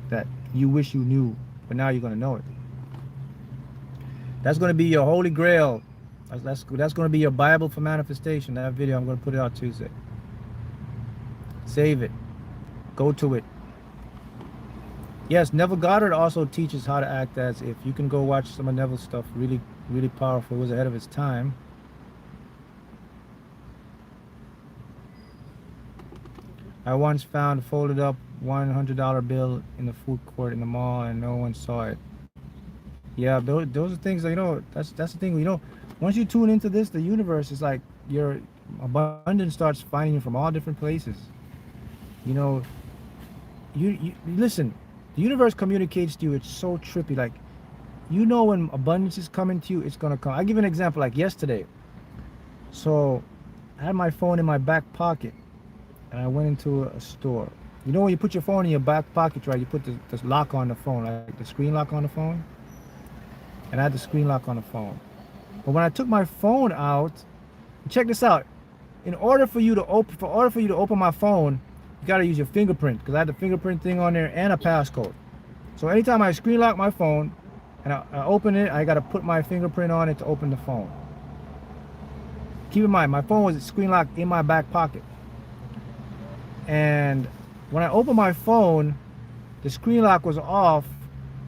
that you wish you knew, but now you're gonna know it. That's gonna be your holy grail. That's going to be your Bible for manifestation. That video, I'm going to put it out Tuesday. Save it. Go to it. Yes, Neville Goddard also teaches how to act as if. You can go watch some of Neville's stuff. Really, really powerful. It was ahead of its time. I once found a folded up $100 bill in the food court in the mall and no one saw it. Yeah, those are things that, that's the thing, once you tune into this, the universe is like your abundance starts finding you from all different places. You know, you listen, the universe communicates to you. It's so trippy. Like, when abundance is coming to you, it's gonna come. I'll give you an example. Like yesterday, so I had my phone in my back pocket and I went into a store. When you put your phone in your back pocket, right, you put the lock on the phone, like the screen lock on the phone, and I had the screen lock on the phone. But when I took my phone out, check this out, in order for you to open my phone, you got to use your fingerprint, because I had the fingerprint thing on there and a passcode. So anytime I screen lock my phone and I open it, I got to put my fingerprint on it to open the phone. Keep in mind, my phone was screen locked in my back pocket. And when I opened my phone, the screen lock was off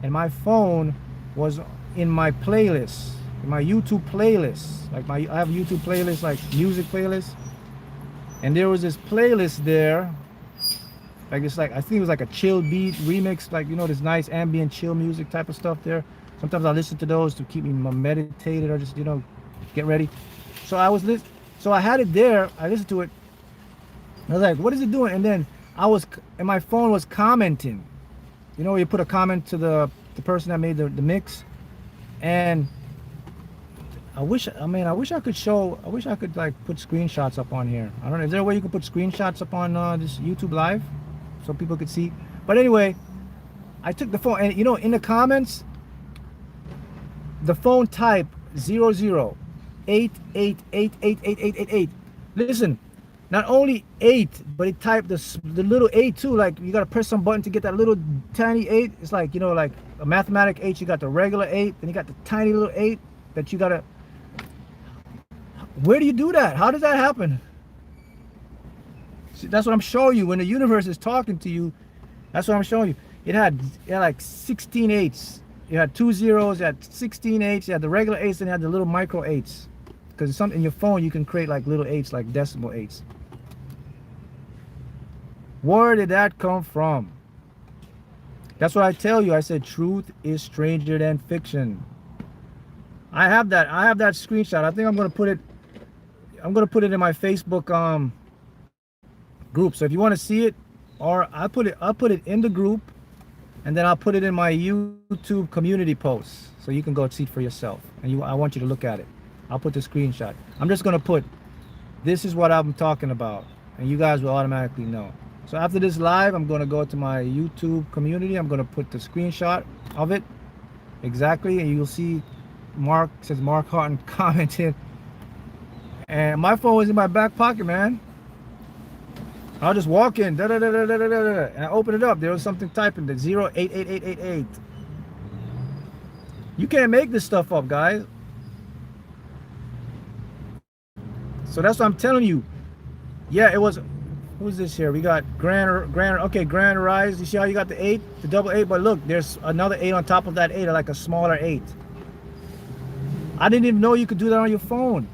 and my phone was in my playlist, in my YouTube playlist. Like I have a YouTube playlist, like music playlist. And there was this playlist there, like it's like, I think it was like a chill beat remix, like, this nice ambient chill music type of stuff there. Sometimes I listen to those to keep me meditated or just, get ready. So I had it there, I listened to it. I was like, what is it doing? And then my phone was commenting. You put a comment to the person that made the mix. And I wish I could like put screenshots up on here. I don't know, is there a way you could put screenshots up on this YouTube live so people could see? But anyway, I took the phone and in the comments, the phone type 0088888888. Listen, not only 8, but it typed the little 8 too. Like, you gotta press some button to get that little tiny 8. It's like, like a mathematic 8, you got the regular 8, then you got the tiny little 8 that you gotta. Where do you do that? How does that happen? See, that's what I'm showing you. When the universe is talking to you, that's what I'm showing you. It had like 16 8s. You had 2 zeros, you had 16 8s, you had the regular 8s, and you had the little micro 8s. Because in your phone, you can create like little 8s, like decimal 8s. Where did that come from? That's what I tell you. I said truth is stranger than fiction. I have that screenshot. I think I'm gonna put it in my Facebook group. So if you want to see it, or I'll put it in the group, and then I'll put it in my YouTube community posts, so you can go see it for yourself. And I want you to look at it. I'll put the screenshot. I'm just gonna put, this is what I'm talking about, and you guys will automatically know. So after this live, I'm gonna go to my YouTube community. I'm gonna put the screenshot of it exactly, and you'll see Mark Haughton commented, and my phone was in my back pocket, man. I'll just walk in, and I open it up. There was something typing, the 088888. You can't make this stuff up, guys. So that's what I'm telling you. Yeah, it was. Who's this here? We got Grand. Okay, Grand Rise. You see how you got the 8, the double 8, but look, there's another 8 on top of that 8, like a smaller 8. I didn't even know you could do that on your phone.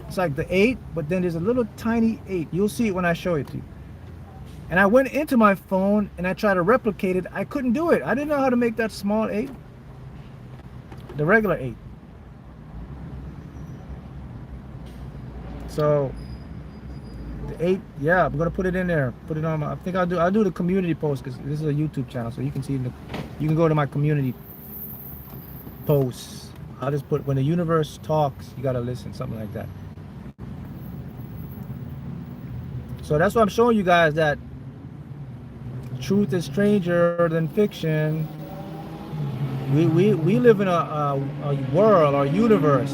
It's like the 8, but then there's a little tiny 8. You'll see it when I show it to you. And I went into my phone and I tried to replicate it. I couldn't do it. I didn't know how to make that small 8. The regular 8. So the 8, yeah, I'm gonna put it in there. Put it on my. I think I'll do the community post, because this is a YouTube channel, so you can see you can go to my community posts. I'll just put, when the universe talks, you gotta listen, something like that. So that's what I'm showing you guys, that truth is stranger than fiction. We live in a world or universe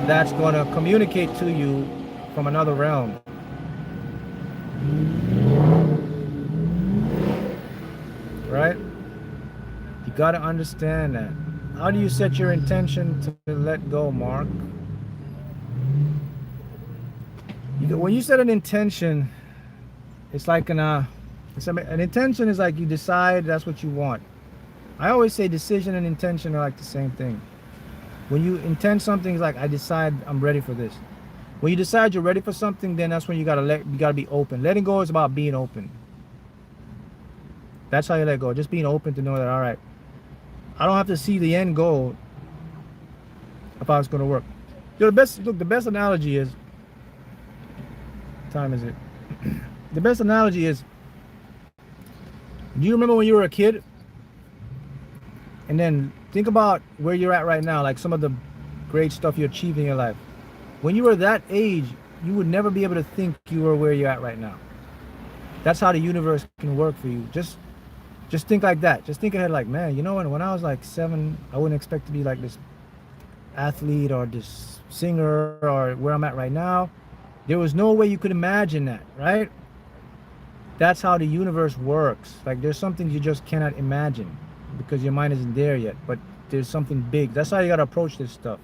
that's gonna communicate to you from another realm. Right? You gotta understand that. How do you set your intention to let go, Mark? When you set an intention, it's like an intention is like you decide that's what you want. I always say decision and intention are like the same thing. When you intend something, it's like, I decide I'm ready for this. When you decide you're ready for something, then that's when you gotta be open. Letting go is about being open. That's how you let go. Just being open to know that, all right, I don't have to see the end goal if how it's gonna work. You know, the best analogy is, what time is it? The best analogy is, do you remember when you were a kid? And then think about where you're at right now, like some of the great stuff you achieved in your life. When you were that age, you would never be able to think you were where you're at right now. That's how the universe can work for you. Just think like that. Just think ahead, like, man, you know, when I was like 7, I wouldn't expect to be like this athlete or this singer or where I'm at right now. There was no way you could imagine that, right? That's how the universe works. Like, there's something you just cannot imagine because your mind isn't there yet, but there's something big. That's how you got to approach this stuff.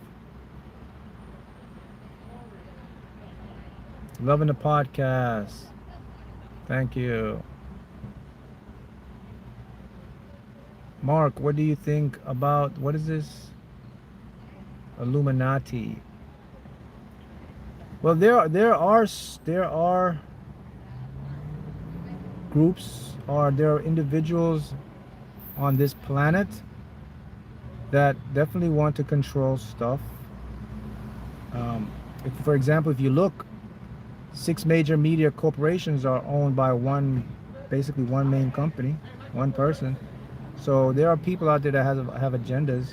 Loving the podcast. Thank you. Mark, what do you think about, what is this? Illuminati. Well, there are groups, or there are individuals on this planet that definitely want to control stuff. For example, if you look, 6 major media corporations are owned by basically one main company, one person. So there are people out there that have agendas.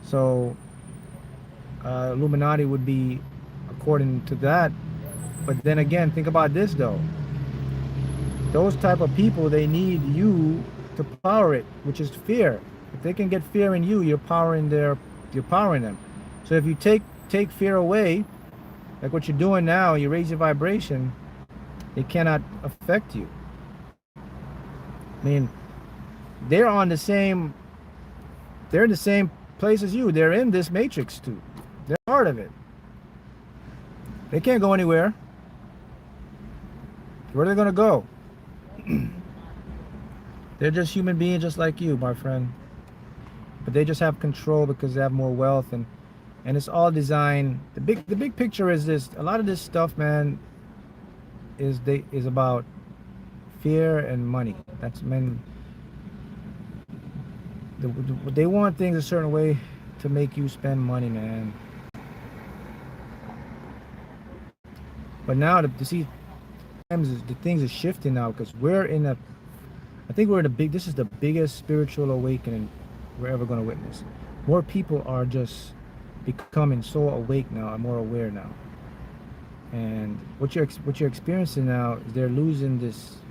So Illuminati would be according to that. But then again, think about this though. Those type of people, they need you to power it, which is fear. If they can get fear in you, you're powering them. So if you take fear away, like what you're doing now, you raise your vibration, it cannot affect you. I mean, they're in the same place as you. They're in this matrix too. They're part of it. They can't go anywhere. Where are they gonna go? They're just human beings just like you, my friend. But they just have control because they have more wealth, and it's all designed. The big picture is this. A lot of this stuff, man, is about fear and money. That's men. They want things a certain way to make you spend money, man. But now the things are shifting now, because this is the biggest spiritual awakening we're ever going to witness. More people are just becoming so awake now and more aware now. And what you're experiencing now is they're losing.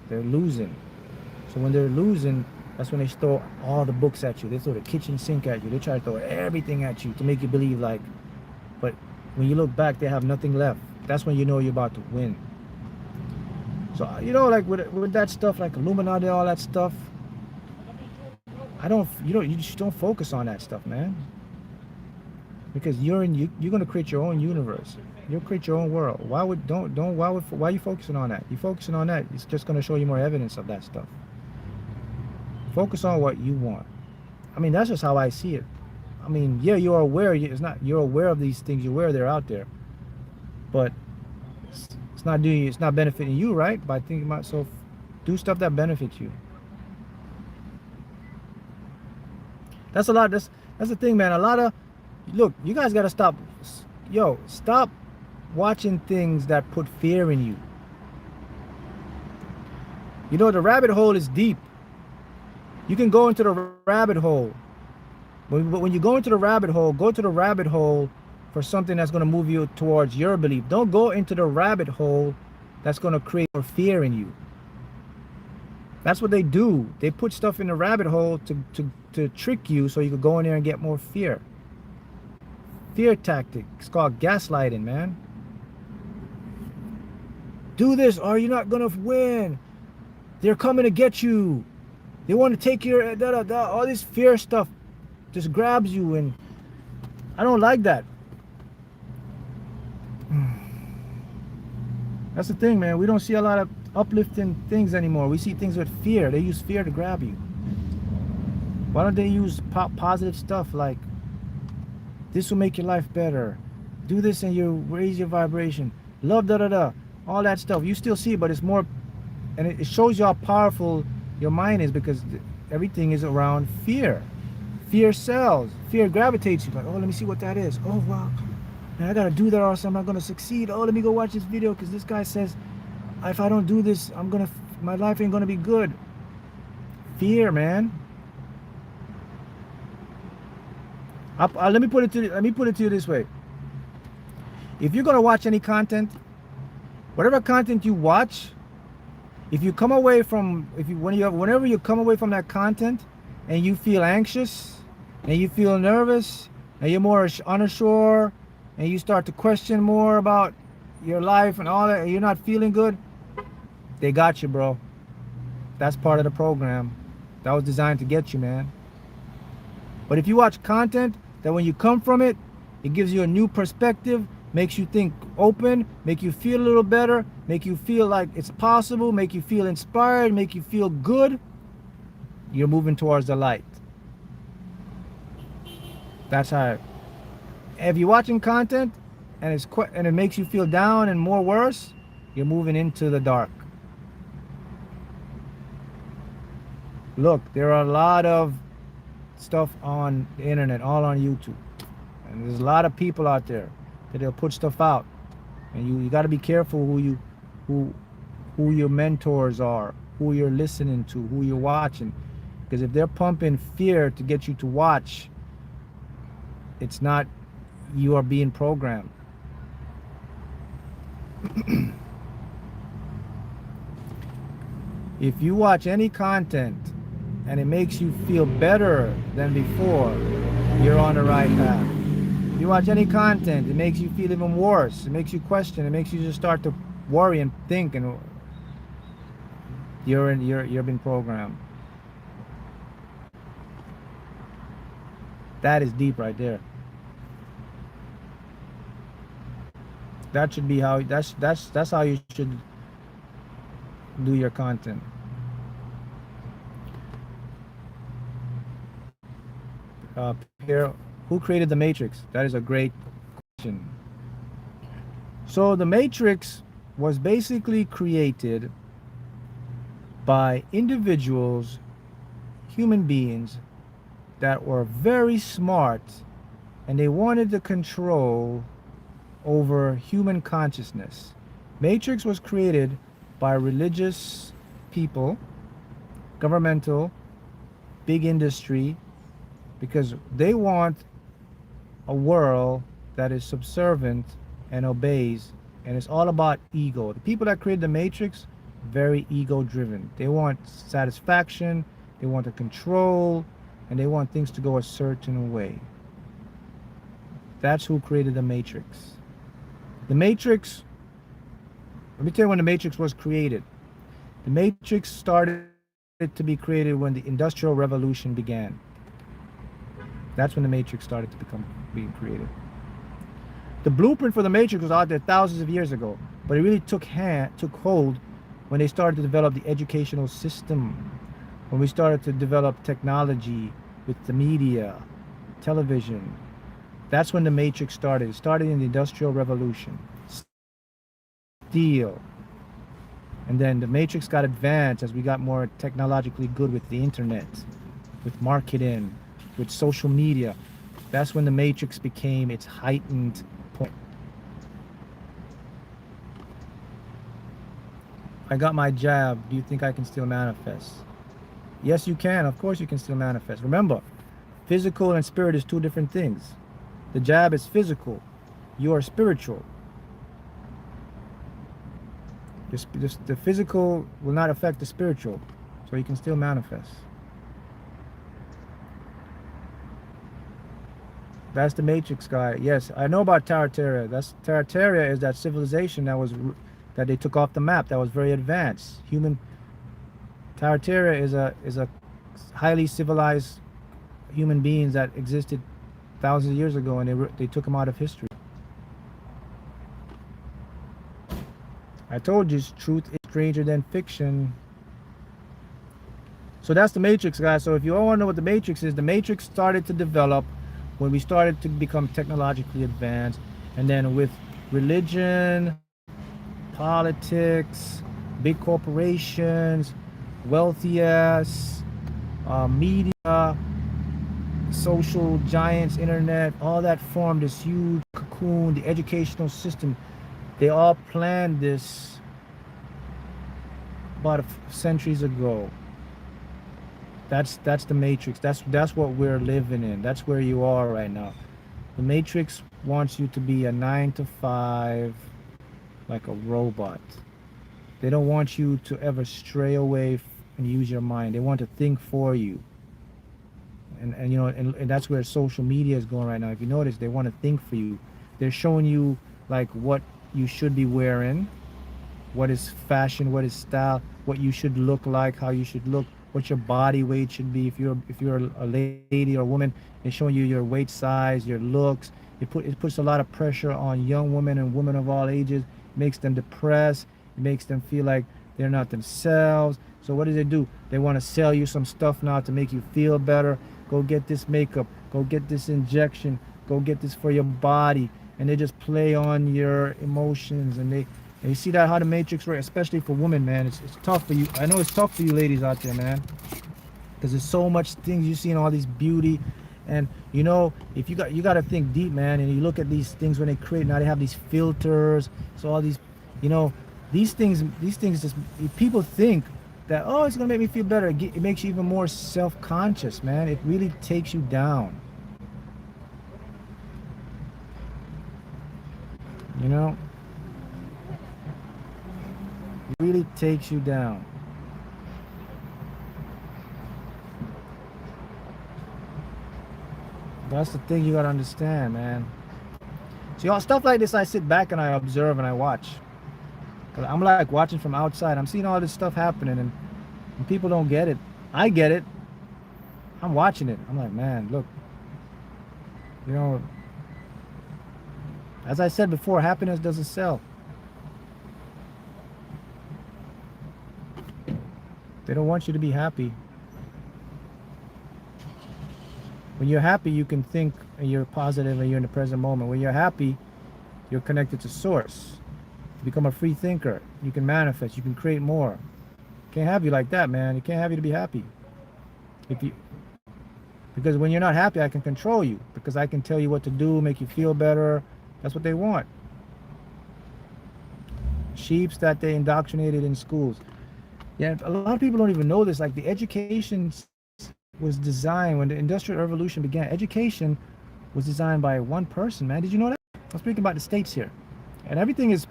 So when they're losing, that's when they throw all the books at you. They throw the kitchen sink at you. They try to throw everything at you to make you believe, like, but when you look back, they have nothing left. That's when you know you're about to win. So, you know, like with that stuff, like Illuminati, all that stuff, you just don't focus on that stuff, man. Because you're gonna create your own universe. You'll create your own world. Why are you focusing on that? You're focusing on that, it's just gonna show you more evidence of that stuff. Focus on what you want. I mean, that's just how I see it. I mean, yeah, you're aware. You're aware of these things. You're aware they're out there, but it's not benefiting you, right? By thinking about, so do stuff that benefits you. That's a lot. That's the thing, man. Look, you guys gotta stop. Stop watching things that put fear in you. You know, the rabbit hole is deep. You can go into the rabbit hole. But when you go into the rabbit hole for something that's going to move you towards your belief. Don't go into the rabbit hole that's going to create more fear in you. That's what they do. They put stuff in the rabbit hole to trick you so you could go in there and get more fear. Fear tactic. It's called gaslighting, man. Do this or you're not going to win. They're coming to get you. They want to take your all this fear stuff just grabs you, and I don't like that. That's the thing, man. We don't see a lot of uplifting things anymore. We see things with fear. They use fear to grab you. Why don't they use positive stuff like, this will make your life better, Do this and you raise your vibration. Love, da da da. All that stuff. You still see it, but it's more, and it shows you how powerful your mind is, because everything is around fear. Fear sells. Fear gravitates you. Like, oh, let me see what that is. Oh, wow. Man, I gotta do that or else I'm not gonna succeed. Oh, let me go watch this video because this guy says if I don't do this, my life ain't gonna be good. Fear, man. Let me put it to you this way. If you're gonna watch any content, whatever content you watch, if you come away from whenever you come away from that content and you feel anxious and you feel nervous and you're more unsure and you start to question more about your life and all that, and you're not feeling good, they got you, bro. That's part of the program. That was designed to get you, man. But if you watch content that when you come from it, it gives you a new perspective, makes you think open, make you feel a little better, make you feel like it's possible, make you feel inspired, make you feel good, you're moving towards the light. That's how. If you're watching content and it makes you feel down and more worse, you're moving into the dark. Look, there are a lot of stuff on the internet, all on YouTube, and there's a lot of people out there that they'll put stuff out, and you got to be careful who your mentors are, who you're listening to, who you're watching, because if they're pumping fear to get you to watch, it's not, you are being programmed. If you watch any content and it makes you feel better than before, you're on the right path. If you watch any content, it makes you feel even worse, it makes you question, it makes you just start to worry and think, and you're being programmed. That is deep right there. That should be how that's how you should do your content. Here, who created the Matrix? That is a great question. So the Matrix was basically created by individuals, human beings that were very smart, and they wanted to control over human consciousness. Matrix was created by religious people, governmental, big industry, because they want a world that is subservient and obeys, and it's all about ego. The people that created the Matrix, very ego driven. They want satisfaction, they want to control, and they want things to go a certain way. That's who created the Matrix. The Matrix, let me tell you when the Matrix was created. The Matrix started to be created when the Industrial Revolution began. That's when the Matrix started to being created. The blueprint for the Matrix was out there thousands of years ago, but it really took hold when they started to develop the educational system, when we started to develop technology with the media, television. That's when the Matrix started. It started in the Industrial Revolution. Steel. And then the Matrix got advanced as we got more technologically good with the internet, with marketing, with social media. That's when the Matrix became its heightened point. I got my jab. Do you think I can still manifest? Yes, you can. Of course you can still manifest. Remember, physical and spirit is two different things. The jab is physical. You are spiritual. The physical will not affect the spiritual, so you can still manifest. That's the Matrix guy. Yes, I know about Tartaria. Tartaria is that civilization that they took off the map. That was very advanced. Tartaria is a highly civilized human beings that existed thousands of years ago, and they took them out of history. I told you, truth is stranger than fiction. So that's the Matrix, guys. So if you all want to know what the Matrix is, the Matrix started to develop when we started to become technologically advanced, And then with religion, politics, big corporations, wealthy ass, media, social giants, internet, all that formed this huge cocoon, the educational system. They all planned this about centuries ago. That's the matrix. That's what we're living in. That's where you are right now. The matrix wants you to be a 9 to 5, like a robot. They don't want you to ever stray away and use your mind. They want to think for you. And you know, and that's where social media is going right now. If you notice, they want to think for you. They're showing you like what you should be wearing, what is fashion, what is style, what you should look like, how you should look, what your body weight should be. If you're a lady or a woman, they're showing you your weight size, your looks. It puts a lot of pressure on young women and women of all ages. It makes them depressed. It makes them feel like they're not themselves. So what do? They want to sell you some stuff now to make you feel better. Go get this makeup. Go get this injection. Go get this for your body. And they just play on your emotions. And you see that how the matrix works, especially for women, man. It's tough for you. I know it's tough for you ladies out there, man. Because there's so much things you see in all these beauty. And you know, if you got to think deep, man. And you look at these things when they create, now they have these filters. So all these, you know, these things just, people think that, oh, it's gonna make me feel better. It makes you even more self-conscious, man. It really takes you down. You know, it really takes you down. That's the thing you gotta understand, man. See, all stuff like this, I sit back and I observe and I watch. I'm like watching from outside. I'm seeing all this stuff happening, and people don't get it. I get it. I'm watching it. I'm like, man, look. You know, as I said before, happiness doesn't sell. They don't want you to be happy. When you're happy, you can think and you're positive and you're in the present moment. When you're happy, you're connected to source. You become a free thinker. You can manifest. You can create more. Can't have you like that, man. You can't have you to be happy. Because when you're not happy, I can control you. Because I can tell you what to do, make you feel better. That's what they want. Sheeps that they indoctrinated in schools. Yeah, a lot of people don't even know this. Like, the education was designed, when the Industrial Revolution began, education was designed by one person, man. Did you know that? I'm speaking about the States here. And everything is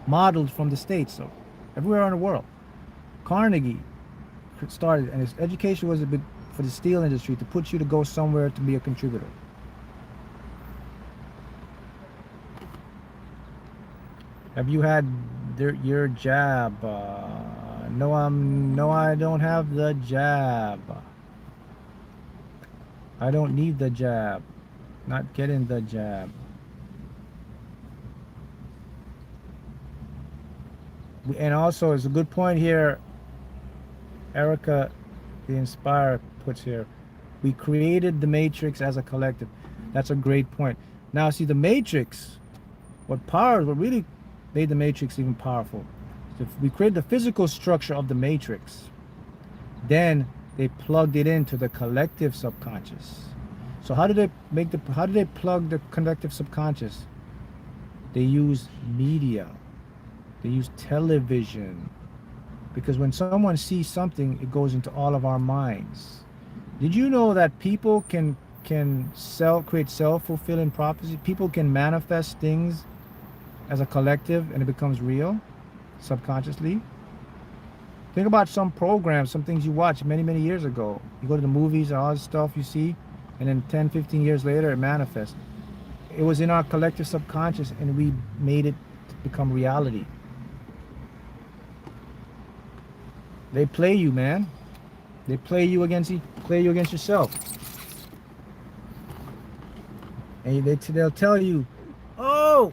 modeled from the States, so everywhere in the world. Carnegie started, and his education was for the steel industry, to put you to go somewhere to be a contributor. Have you had your jab? No, I don't have the jab. I don't need the jab. Not getting the jab. And also, it's a good point here, Erica, the Inspire, puts here. We created the matrix as a collective. That's a great point. Now, see, the matrix, what really made the matrix even powerful. So we created the physical structure of the matrix. Then they plugged it into the collective subconscious. So how do they plug the collective subconscious? They use media. They use television. Because when someone sees something, it goes into all of our minds. Did you know that people can create self-fulfilling prophecy? People can manifest things as a collective and it becomes real subconsciously. Think about some programs, some things you watched many years ago. You go to the movies and all this stuff you see, and then 10-15 years later it manifests. It was in our collective subconscious and we made it become reality. They play you, man. They play you against yourself. And they'll tell you, oh,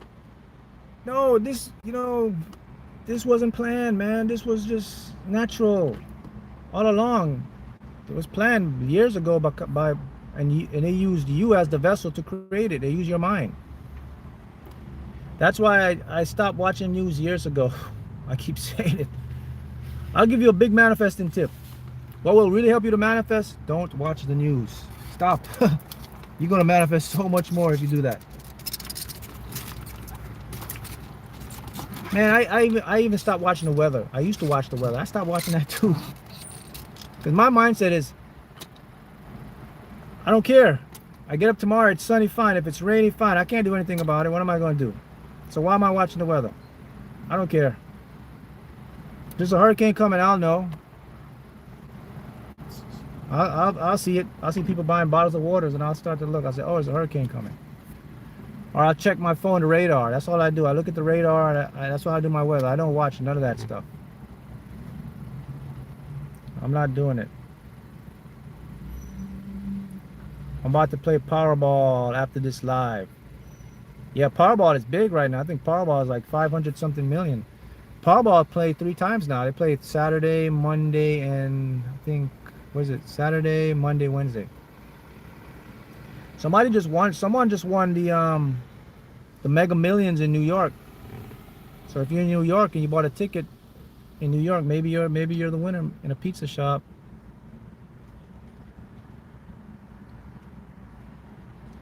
no, this wasn't planned, man. This was just natural all along. It was planned years ago by and they used you as the vessel to create it. They use your mind. That's why I stopped watching news years ago. I keep saying it. I'll give you a big manifesting tip. What will really help you to manifest? Don't watch the news. Stop. You're going to manifest so much more if you do that. Man, I even stopped watching the weather. I used to watch the weather. I stopped watching that too. Because my mindset is, I don't care. I get up tomorrow, it's sunny, fine. If it's rainy, fine. I can't do anything about it. What am I going to do? So why am I watching the weather? I don't care. If there's a hurricane coming, I'll know. I'll see it. I'll see people buying bottles of waters, and I'll start to look. I'll say, oh, there's a hurricane coming. Or I'll check my phone, the radar. That's all I do. I look at the radar, and that's why I do my weather. I don't watch none of that stuff. I'm not doing it. I'm about to play Powerball after this live. Yeah, Powerball is big right now. I think Powerball is like 500 something million. Powerball played 3 times now. They played Saturday, Monday, and I think, what is it? Saturday, Monday, Wednesday. Someone just won the Mega Millions in New York. So if you're in New York and you bought a ticket in New York, maybe you're the winner in a pizza shop.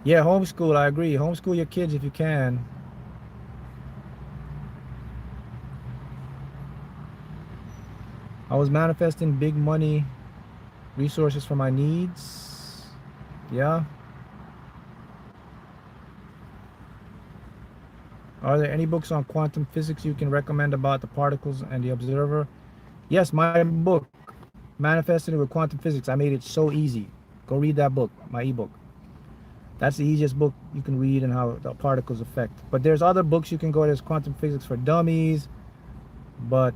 Yeah, homeschool, I agree. Homeschool your kids if you can. I was manifesting big money resources for my needs. Yeah. Are there any books on quantum physics you can recommend about the particles and the observer? Yes, my book, Manifesting with Quantum Physics. I made it so easy. Go read that book, my ebook. That's the easiest book you can read and how the particles affect. But there's other books you can go. There's Quantum Physics for Dummies. But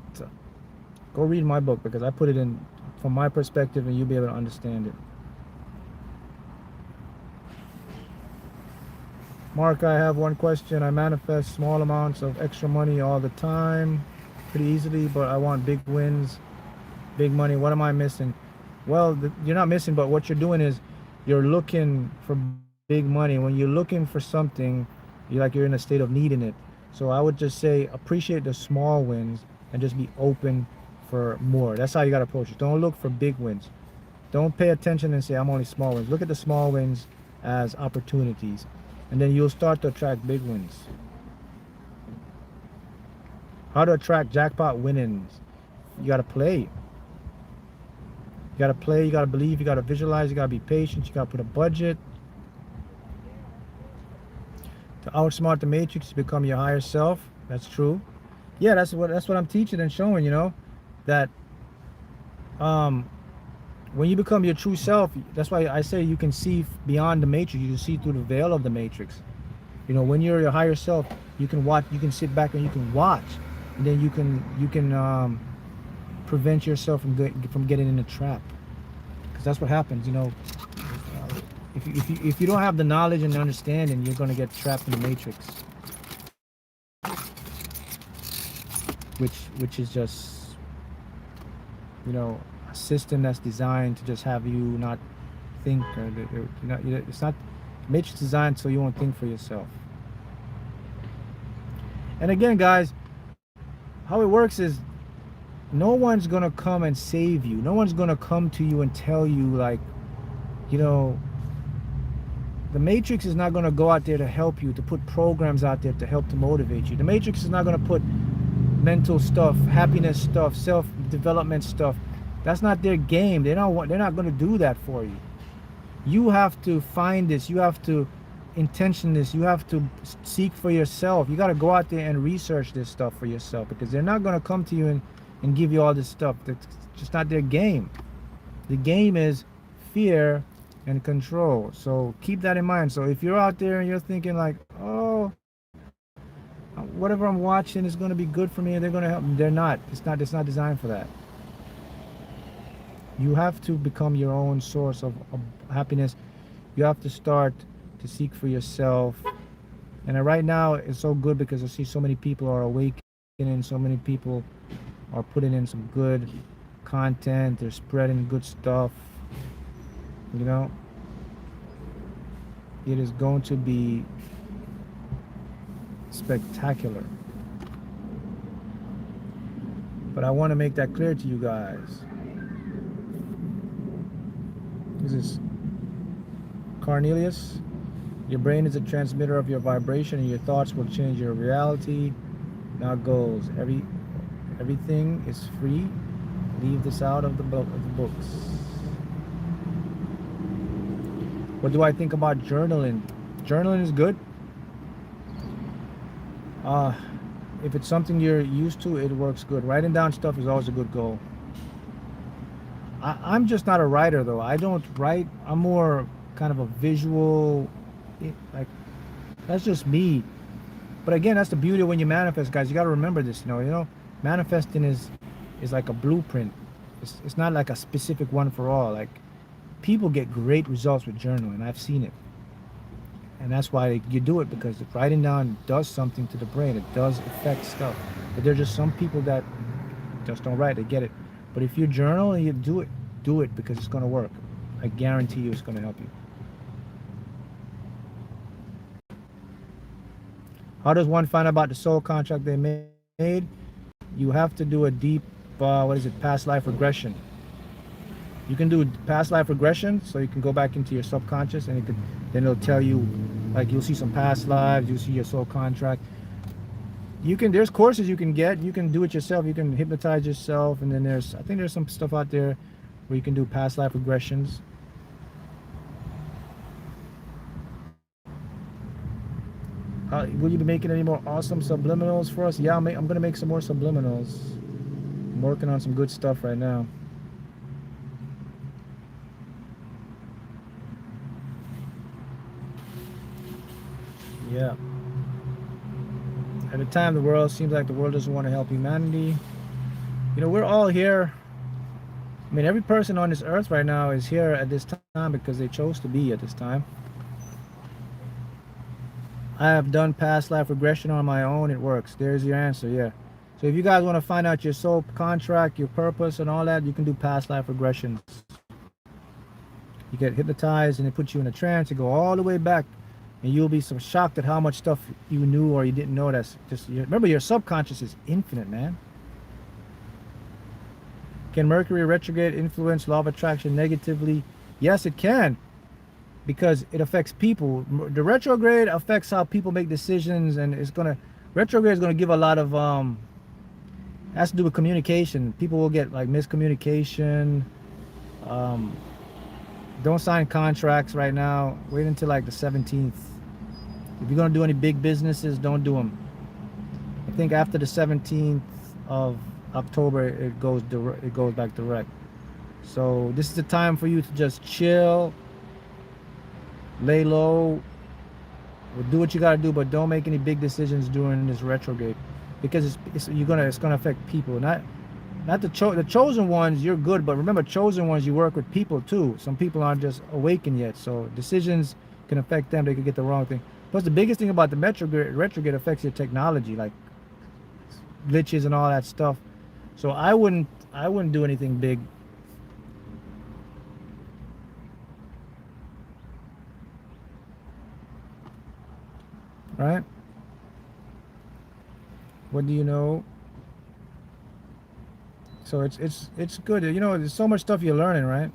go read my book because I put it in from my perspective and you'll be able to understand it. Mark, I have one question. I manifest small amounts of extra money all the time, pretty easily, but I want big wins, big money. What am I missing? Well, you're not missing, but what you're doing is you're looking for big money. When you're looking for something, you're in a state of needing it. So I would just say appreciate the small wins and just be open for more. That's how you got to approach it. Don't look for big wins. Don't pay attention and say I'm only small wins. Look at the small wins as opportunities, and then you'll start to attract big wins. How to attract jackpot winnings? You got to play. You got to play, you got to believe, you got to visualize, you got to be patient, you got to put a budget. To outsmart the matrix, to become your higher self. That's true. Yeah, that's what I'm teaching and showing, that when you become your true self, that's why I say you can see beyond the matrix. You can see through the veil of the matrix. When you're your higher self, you can watch, you can sit back and you can watch, and then you can prevent yourself from getting in a trap, because that's what happens. If you don't have the knowledge and the understanding, you're going to get trapped in the matrix, which is just a system that's designed to just have you not think, or it's not matrix designed so you won't think for yourself. And again, guys, how it works is no one's gonna come and save you. No one's gonna come to you and tell you, the matrix is not gonna go out there to help you, to put programs out there to help to motivate you. The matrix is not gonna put mental stuff, happiness stuff, self-development stuff. That's not their game. They're not gonna do that for you. You have to find this. You have to intention this. You have to seek for yourself. You got to go out there and research this stuff for yourself, because they're not gonna come to you and give you all this stuff. That's just not their game. The game is fear and control. So keep that in mind. So if you're out there and you're thinking like, oh, whatever I'm watching is going to be good for me and they're going to help me, they're not. It's not designed for that. You have to become your own source of happiness. You have to start to seek for yourself. And right now it's so good because I see so many people are awakening, so many people are putting in some good content, they're spreading good stuff, it is going to be spectacular. But I want to make that clear to you guys. This is Cornelius. Your brain is a transmitter of your vibration, and your thoughts will change your reality. Now goes. Everything is free. Leave this out of the books. What do I think about journaling? Journaling is good. If it's something you're used to, it works good. Writing down stuff is always a good goal. I'm just not a writer though. I don't write. I'm more kind of a visual, like, that's just me. But again, that's the beauty of when you manifest, guys. You got to remember this. Manifesting is like a blueprint. It's not like a specific one for all. Like, people get great results with journaling. I've seen it. And that's why you do it, because writing down does something to the brain. It does affect stuff. But there's just some people that just don't write. They get it. But if you journal and you do it because it's going to work. I guarantee you it's going to help you. How does one find out about the soul contract they made? You have to do a deep, past life regression. You can do past life regression, so you can go back into your subconscious, and then it'll tell you, like, you'll see some past lives, you'll see your soul contract. There's courses you can get. You can do it yourself. You can hypnotize yourself, and then I think there's some stuff out there where you can do past life regressions. Will you be making any more awesome subliminals for us? Yeah, I'm going to make some more subliminals. I'm working on some good stuff right now. Yeah. At a time, the world seems like the world doesn't want to help humanity. We're all here. I mean, every person on this earth right now is here at this time because they chose to be at this time. I have done past life regression on my own. It works. There's your answer. Yeah. So if you guys want to find out your soul contract, your purpose, and all that, you can do past life regressions. You get hypnotized, and it puts you in a trance. You go all the way back, and you'll be so shocked at how much stuff you knew or you didn't know. That's just, remember, your subconscious is infinite, man. Can Mercury retrograde influence law of attraction negatively? Yes, it can, because it affects people. The retrograde affects how people make decisions, and retrograde is gonna give a lot of has to do with communication. People will get like miscommunication. Don't sign contracts right now. Wait until like the 17th. If you're gonna do any big businesses, don't do them. I think after the 17th of October, it goes back direct. So this is the time for you to just chill, lay low, do what you got to do, but don't make any big decisions during this retrograde, because it's gonna affect people. Not the chosen ones. You're good, but remember, chosen ones, you work with people too. Some people aren't just awakened yet, so decisions can affect them. They could get the wrong thing. Plus, the biggest thing about the retrograde affects your technology, like glitches and all that stuff. So I wouldn't do anything big. Right? What do you know? So it's good. There's so much stuff you're learning, right?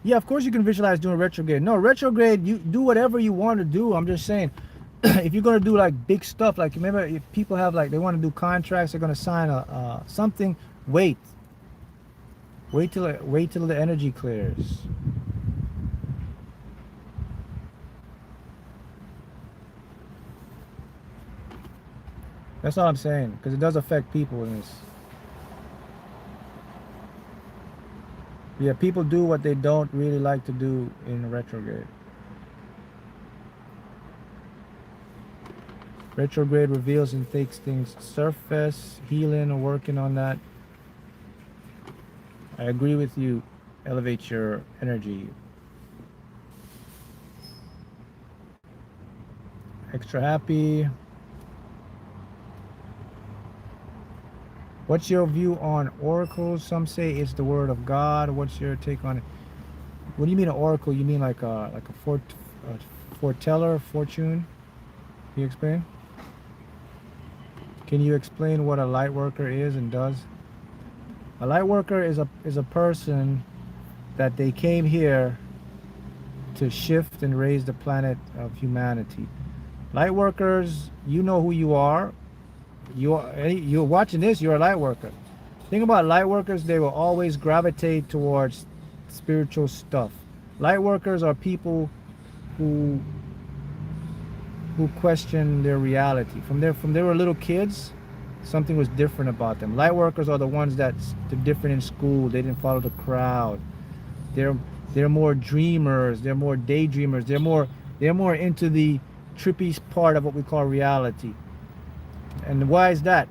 Yeah, of course you can visualize doing retrograde. No, retrograde, you do whatever you want to do. I'm just saying, if you're going to do like big stuff, like, remember, if people have, like, they want to do contracts, they're going to sign something, wait till the energy clears. That's all I'm saying, because it does affect people in this. Yeah, people do what they don't really like to do in retrograde. Retrograde reveals and takes things surface, healing or working on that. I agree with you. Elevate your energy. Extra happy. What's your view on oracles? Some say it's the word of God. What's your take on it? What do you mean an oracle? You mean like a foreteller, fortune. Can you explain? Can you explain what a light worker is and does? A light worker is a person that they came here to shift and raise the planet of humanity. Light workers, you know who you are. You're watching this, you're a light worker. Think about light workers, they will always gravitate towards spiritual stuff. Light workers are people who question their reality. From they were little kids, something was different about them. Light workers are the ones they're different in school. They didn't follow the crowd. They're more dreamers. They're more daydreamers. They're more into the trippy part of what we call reality. And why is that?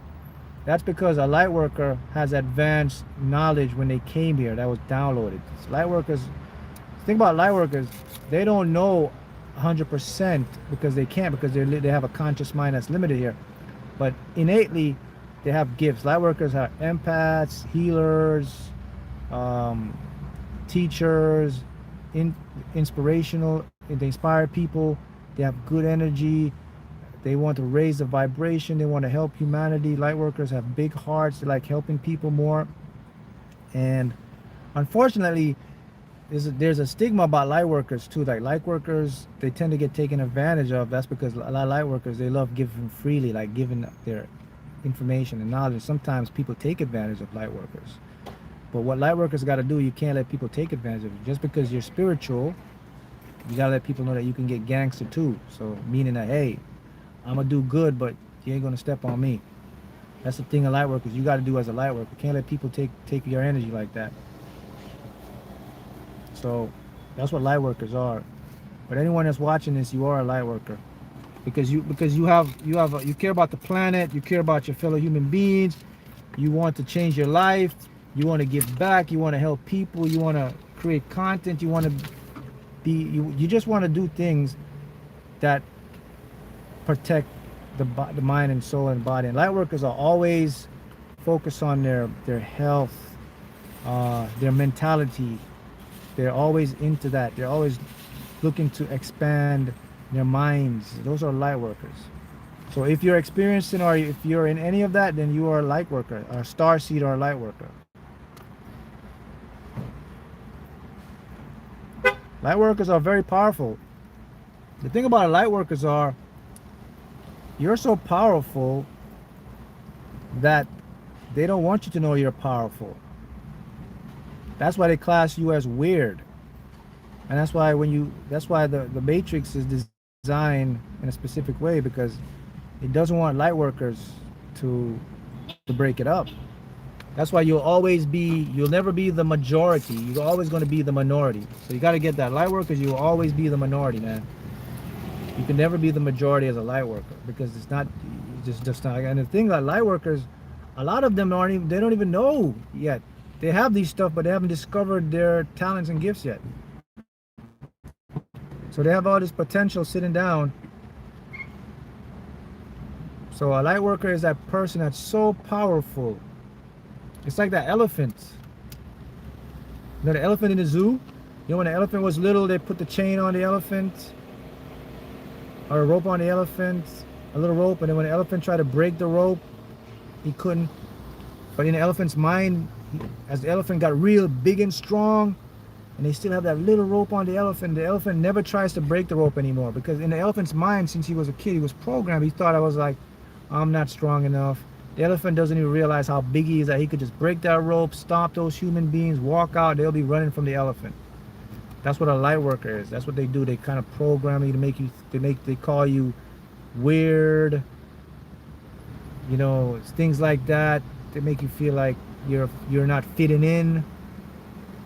That's because a light worker has advanced knowledge when they came here that was downloaded. So light workers, think about light workers, they don't know 100% because they can't, because they have a conscious mind that's limited here. But innately, they have gifts. Light workers are empaths, healers, teachers, inspirational. They inspire people. They have good energy. They want to raise the vibration. They want to help humanity. Light workers have big hearts. They like helping people more. And unfortunately, there's a stigma about light workers too. Like light workers, they tend to get taken advantage of. That's because a lot of light workers, they love giving freely, like giving their information and knowledge. Sometimes people take advantage of light workers. But what light workers got to do, you can't let people take advantage of you. Just because you're spiritual, you got to let people know that you can get gangster too. So meaning that, hey, I'm going to do good, but you ain't going to step on me. That's the thing of light workers. You got to do as a light worker. You can't let people take your energy like that. So that's what light workers are. But anyone that's watching this, you are a light worker, because you care about the planet, you care about your fellow human beings, you want to change your life, you want to give back, you want to help people, you want to create content, you want to you just want to do things that protect the mind and soul and body. And light workers are always focused on their health, their mentality. They're always into that. They're always looking to expand their minds. Those are light workers. So if you're experiencing, or if you're in any of that, then you are a light worker, or a star seed, or a light worker. Light workers are very powerful. The thing about light workers are, you're so powerful that they don't want you to know you're powerful. That's why they class you as weird. And that's why the matrix is designed in a specific way, because it doesn't want light workers to break it up. That's why you'll never be the majority. You're always going to be the minority. So you got to get that. Light workers, you will always be the minority, man. You can never be the majority as a light worker, because it's not, just not. And the thing about light workers, a lot of them they don't even know yet. They have these stuff, but they haven't discovered their talents and gifts yet. So they have all this potential sitting down. So a light worker is that person that's so powerful. It's like that elephant. You know the elephant in the zoo? You know when the elephant was little, they put the chain on the elephant, or a rope on the elephant, a little rope, and then when the elephant tried to break the rope, he couldn't. But in the elephant's mind, as the elephant got real big and strong, and they still have that little rope on the elephant never tries to break the rope anymore, because in the elephant's mind, since he was a kid, he was programmed. He thought, I was like, I'm not strong enough. The elephant doesn't even realize how big he is, that he could just break that rope, stomp those human beings, walk out, they'll be running from the elephant. That's what a light worker is. That's what they do. They kind of program you to make you, they call you weird, you know, things like that. They make you feel like you're not fitting in.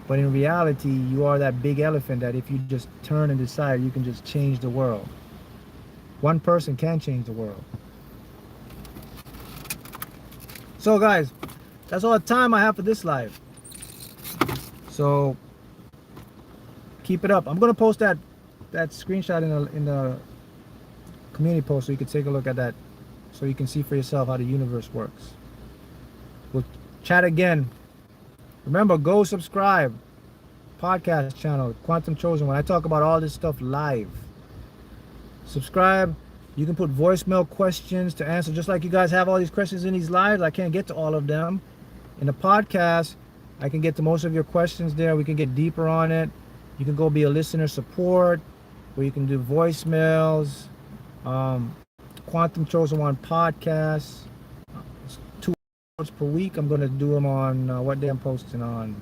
But in reality, you are that big elephant that if you just turn and decide, you can just change the world. One person can change the world. So guys, that's all the time I have for this live. So keep it up. I'm gonna post that screenshot in the community post, so you can take a look at that, so you can see for yourself how the universe works. We'll chat again. Remember, go subscribe. Podcast channel, Quantum Chosen One. I talk about all this stuff live. Subscribe. You can put voicemail questions to answer, just like you guys have all these questions in these lives. I can't get to all of them. In the podcast, I can get to most of your questions there. We can get deeper on it. You can go be a listener support, where you can do voicemails. Quantum Chosen One podcasts. It's 2 hours per week. I'm going to do them on what day I'm posting on